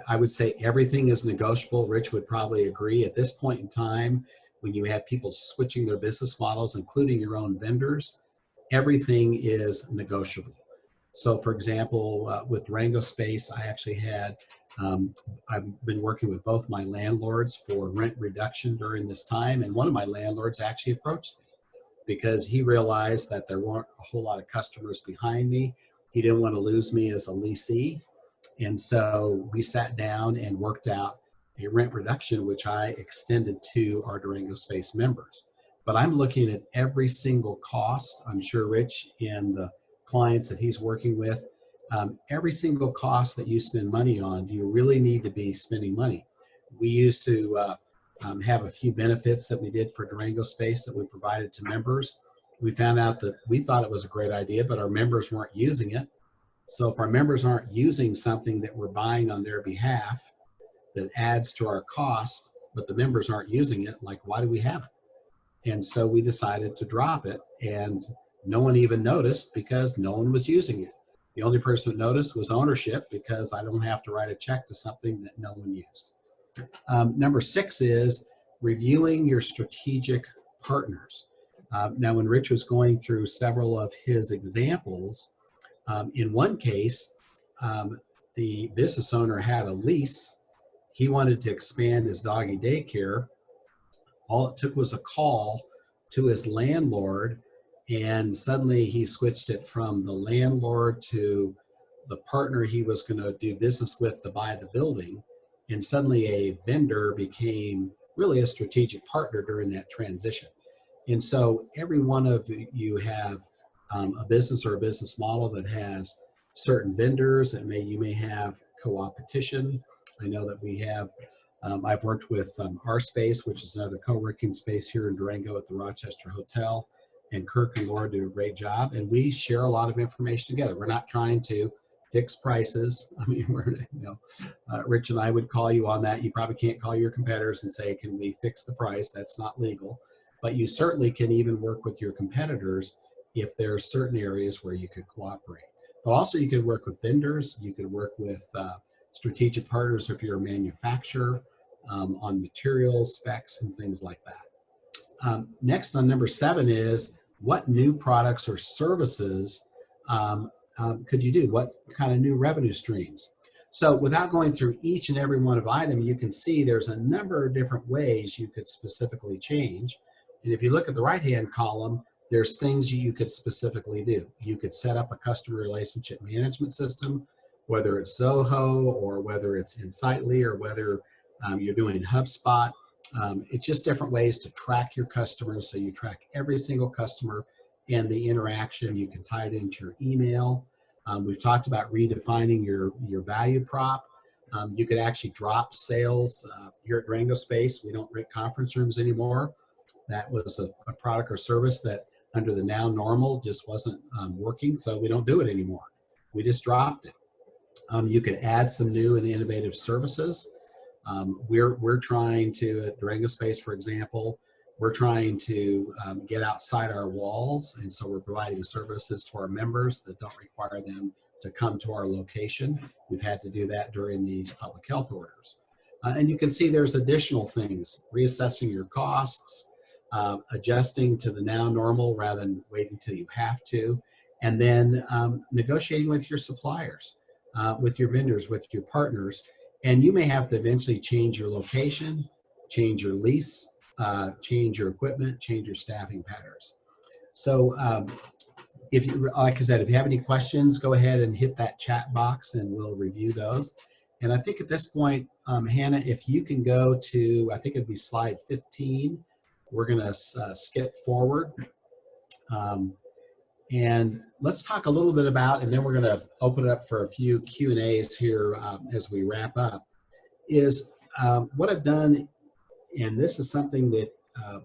I would say everything is negotiable, Rich would probably agree. At this point in time, when you have people switching their business models, including your own vendors, everything is negotiable. So for example, with Durango Space, I actually had, I've been working with both my landlords for rent reduction during this time, and one of my landlords actually approached me because he realized that there weren't a whole lot of customers behind me. He didn't want to lose me as a leasee. And so we sat down and worked out a rent reduction, which I extended to our Durango Space members. But I'm looking at every single cost. I'm sure Rich and the clients that he's working with, every single cost that you spend money on, do you really need to be spending money? We used to have a few benefits that we did for Durango Space that we provided to members. We found out that we thought it was a great idea, but our members weren't using it. So if our members aren't using something that we're buying on their behalf that adds to our cost, but the members aren't using it, like, why do we have it? And so we decided to drop it, and no one even noticed because no one was using it. The only person that noticed was ownership, because I don't have to write a check to something that no one used. Number 6 is reviewing your strategic partners. Now, when Rich was going through several of his examples, in one case, the business owner had a lease. He wanted to expand his doggy daycare. All it took was a call to his landlord, and suddenly he switched it from the landlord to the partner he was going to do business with to buy the building. And suddenly a vendor became really a strategic partner during that transition. And so every one of you have a business or a business model that has certain vendors that you may have co-opetition. I know that we have, I've worked with our space, which is another co-working space here in Durango at the Rochester Hotel, and Kirk and Laura do a great job, and we share a lot of information together. We're not trying to fix prices. I mean, Rich and I would call you on that. You probably can't call your competitors and say, can we fix the price? That's not legal. But you certainly can even work with your competitors if there are certain areas where you could cooperate. But also you could work with vendors. You could work with strategic partners if you're a manufacturer on materials, specs, and things like that. Next on number 7 is, what new products or services could you do? What kind of new revenue streams? So without going through each and every one of item, you can see there's a number of different ways you could specifically change. And if you look at the right-hand column, there's things you could specifically do. You could set up a customer relationship management system, whether it's Zoho or whether it's Insightly or whether you're doing HubSpot. It's just different ways to track your customers. So you track every single customer and the interaction. You can tie it into your email. We've talked about redefining your value prop. You could actually drop sales. Here at Durango Space, we don't rent conference rooms anymore. That was a product or service that under the now normal just wasn't working, so we don't do it anymore. We just dropped it. You could add some new and innovative services. We're trying to, at Durango Space, for example, we're trying to get outside our walls, and so we're providing services to our members that don't require them to come to our location. We've had to do that during these public health orders. And you can see there's additional things, reassessing your costs, adjusting to the now normal rather than waiting till you have to, and then negotiating with your suppliers, with your vendors, with your partners. And you may have to eventually change your location, change your lease, change your equipment, change your staffing patterns. So if you, like I said, if you have any questions, go ahead and hit that chat box and we'll review those. And I think at this point, Hannah, if you can go to, I think it'd be slide 15. We're going to skip forward. And let's talk a little bit about, and then we're going to open it up for a few Q&As here as we wrap up, is what I've done, and this is something that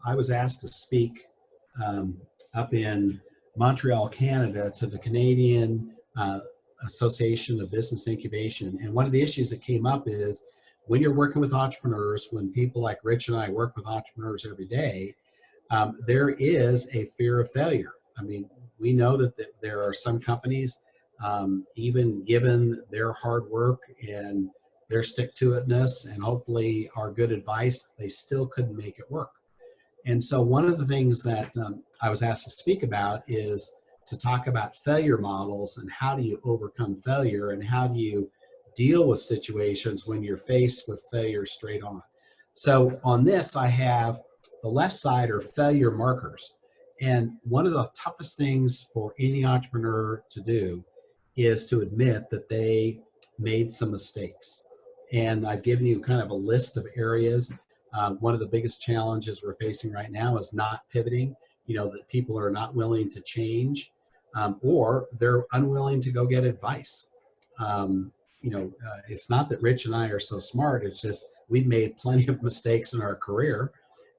I was asked to speak up in Montreal, Canada, to the Canadian Association of Business Incubation. And one of the issues that came up is when you're working with entrepreneurs, when people like Rich and I work with entrepreneurs every day, there is a fear of failure. I mean, we know that there are some companies, even given their hard work and their stick-to-itness and hopefully our good advice, they still couldn't make it work. And so one of the things that I was asked to speak about is to talk about failure models and how do you overcome failure and how do you deal with situations when you're faced with failure straight on. So on this, I have the left side are failure markers. And one of the toughest things for any entrepreneur to do is to admit that they made some mistakes. And I've given you kind of a list of areas. One of the biggest challenges we're facing right now is not pivoting, that people are not willing to change or they're unwilling to go get advice. It's not that Rich and I are so smart, it's just we've made plenty of mistakes in our career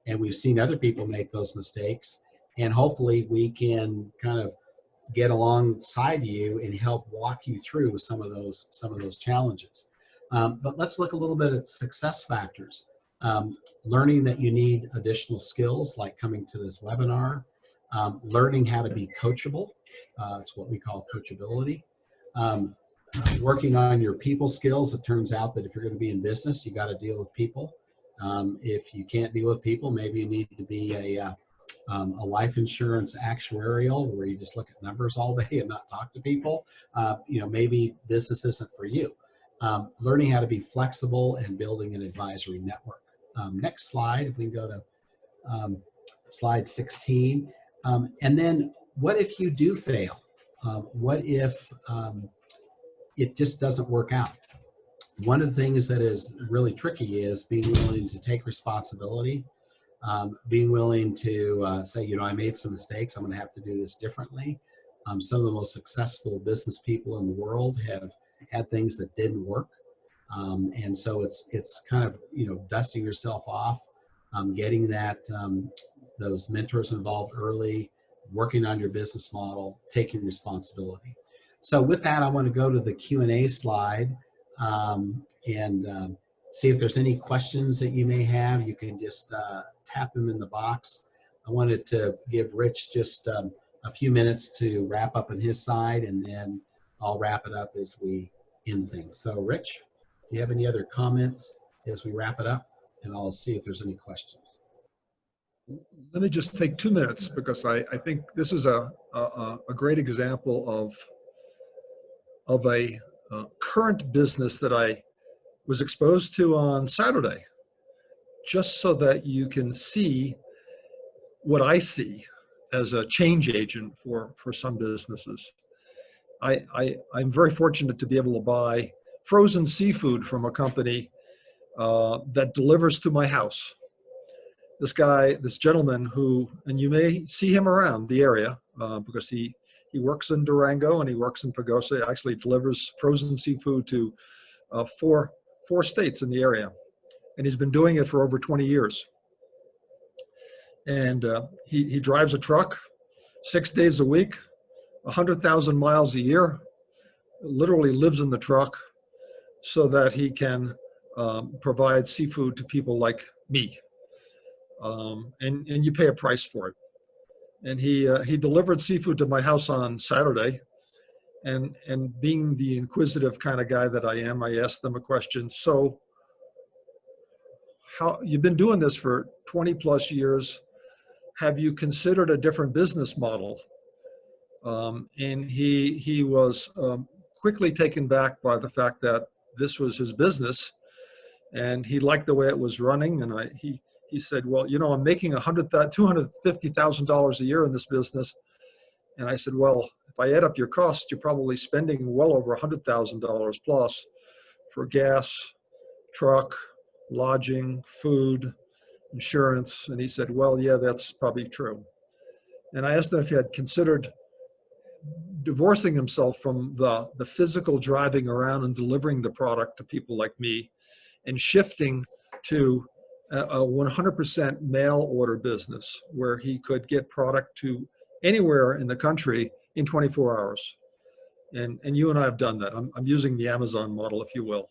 and we've seen other people make those mistakes. And hopefully we can kind of get alongside you and help walk you through some of those challenges. But let's look a little bit at success factors. Learning that you need additional skills like coming to this webinar, learning how to be coachable. It's what we call coachability. Working on your people skills. It turns out that if you're going to be in business, you got to deal with people. If you can't deal with people, maybe you need to be a life insurance actuarial where you just look at numbers all day and not talk to people. Maybe business isn't for you. Learning how to be flexible and building an advisory network. Next slide, if we can go to slide 16. And then what if you do fail? What if it just doesn't work out? One of the things that is really tricky is being willing to take responsibility, being willing to say, I made some mistakes, I'm going to have to do this differently. Some of the most successful business people in the world have had things that didn't work. And so it's kind of, dusting yourself off, getting those mentors involved early, working on your business model, taking responsibility. So with that, I want to go to the Q&A slide and see if there's any questions that you may have. You can just tap them in the box. I wanted to give Rich just a few minutes to wrap up on his side, and then I'll wrap it up as we end things. So Rich, do you have any other comments as we wrap it up? And I'll see if there's any questions. Let me just take 2 minutes because I think this is a great example of a current business that I was exposed to on Saturday, just so that you can see what I see as a change agent for some businesses. I'm very fortunate to be able to buy frozen seafood from a company that delivers to my house. This gentleman who, and you may see him around the area because he works in Durango and he works in Pagosa, actually delivers frozen seafood to four states in the area. And he's been doing it for over 20 years. And he drives a truck 6 days a week, 100,000 miles a year, literally lives in the truck so that he can provide seafood to people like me. And you pay a price for it. And he delivered seafood to my house on Saturday. And being the inquisitive kind of guy that I am, I asked them a question. So you've been doing this for 20 plus years. Have you considered a different business model? And he was quickly taken back by the fact that this was his business and he liked the way it was running. And he said, well, I'm making $250,000 a year in this business. And I said, well, if I add up your costs, you're probably spending well over $100,000 plus for gas, truck, lodging, food, insurance. And he said, well, yeah, that's probably true. And I asked him if he had considered divorcing himself from the physical driving around and delivering the product to people like me and shifting to a 100% mail order business where he could get product to anywhere in the country in 24 hours. And you and I have done that. I'm using the Amazon model, if you will.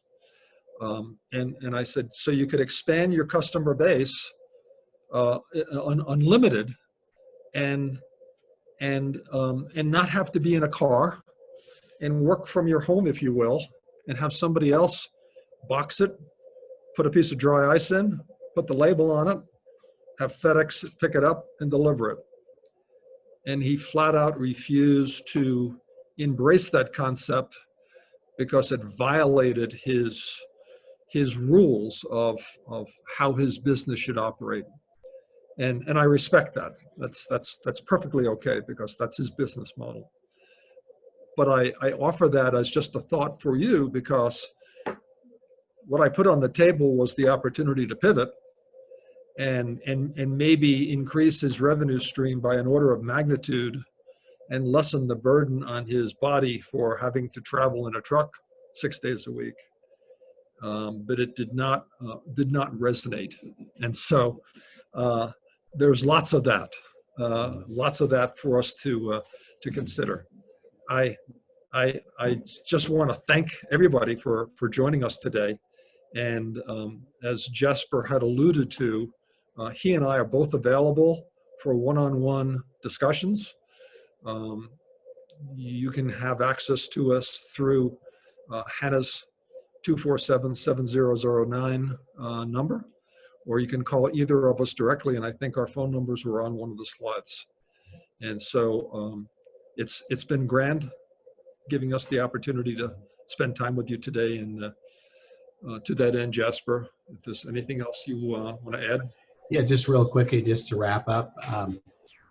And I said, so you could expand your customer base unlimited and not have to be in a car and work from your home, if you will, and have somebody else box it, put a piece of dry ice in, put the label on it, have FedEx pick it up and deliver it. And he flat out refused to embrace that concept because it violated his rules of how his business should operate. And I respect that. That's perfectly okay because that's his business model. But I offer that as just a thought for you, because what I put on the table was the opportunity to pivot and maybe increase his revenue stream by an order of magnitude and lessen the burden on his body for having to travel in a truck 6 days a week. But it did not resonate. And so there's lots of that for us to consider. I just want to thank everybody for joining us today. And as Jasper had alluded to, he and I are both available for one-on-one discussions. You can have access to us through Hannah's 247-7009 number, or you can call either of us directly, and I think our phone numbers were on one of the slides. And so it's been grand giving us the opportunity to spend time with you today. And to that end, Jasper, if there's anything else you want to add? Yeah, just real quickly, just to wrap up,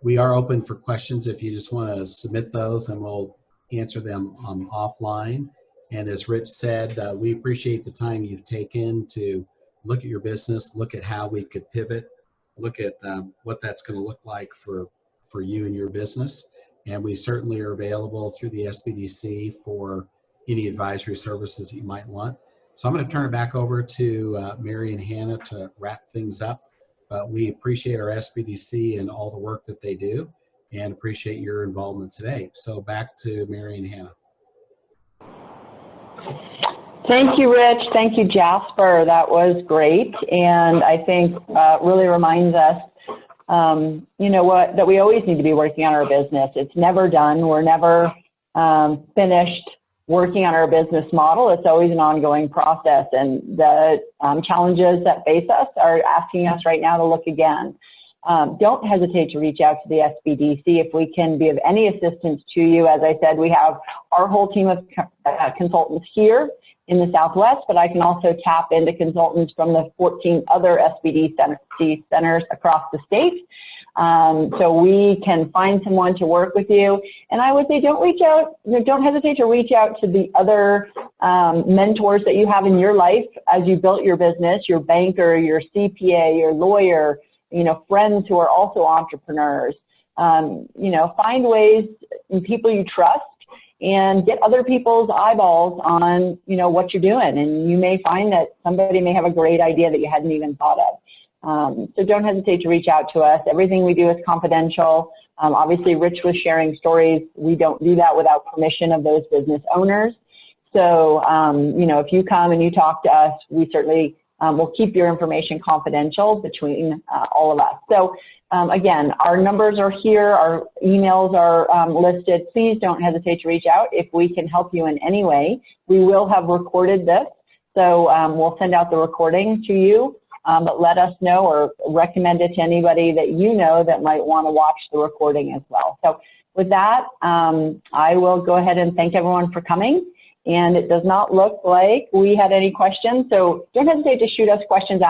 we are open for questions if you just want to submit those, and we'll answer them offline. And as Rich said, we appreciate the time you've taken to look at your business, look at how we could pivot, look at what that's going to look like for you and your business. And we certainly are available through the SBDC for any advisory services that you might want. So I'm going to turn it back over to Mary and Hannah to wrap things up. But we appreciate our SBDC and all the work that they do, and appreciate your involvement today. So back to Mary and Hannah. Thank you, Rich. Thank you, Jasper. That was great. And I think really reminds us, you know what, that we always need to be working on our business. It's never done. We're never finished working on our business model. It's always an ongoing process. And the challenges that face us are asking us right now to look again. Don't hesitate to reach out to the SBDC if we can be of any assistance to you. As I said, we have our whole team of consultants here in the Southwest, but I can also tap into consultants from the 14 other SBDC centers across the state. So we can find someone to work with you. And I would say don't hesitate to reach out to the other mentors that you have in your life as you built your business, your banker, your CPA, your lawyer, you know, friends who are also entrepreneurs. You know, find ways and people you trust, and get other people's eyeballs on, you know, what you're doing. And you may find that somebody may have a great idea that you hadn't even thought of. So don't hesitate to reach out to us. Everything we do is confidential. Obviously, Rich was sharing stories. We don't do that without permission of those business owners. So, you know, if you come and you talk to us, we certainly will keep your information confidential between all of us. So, again, our numbers are here. Our emails are listed. Please don't hesitate to reach out if we can help you in any way. We will have recorded this. So we'll send out the recording to you. But let us know or recommend it to anybody that you know that might want to watch the recording as well. So with that, I will go ahead and thank everyone for coming. And it does not look like we had any questions. So don't hesitate to shoot us questions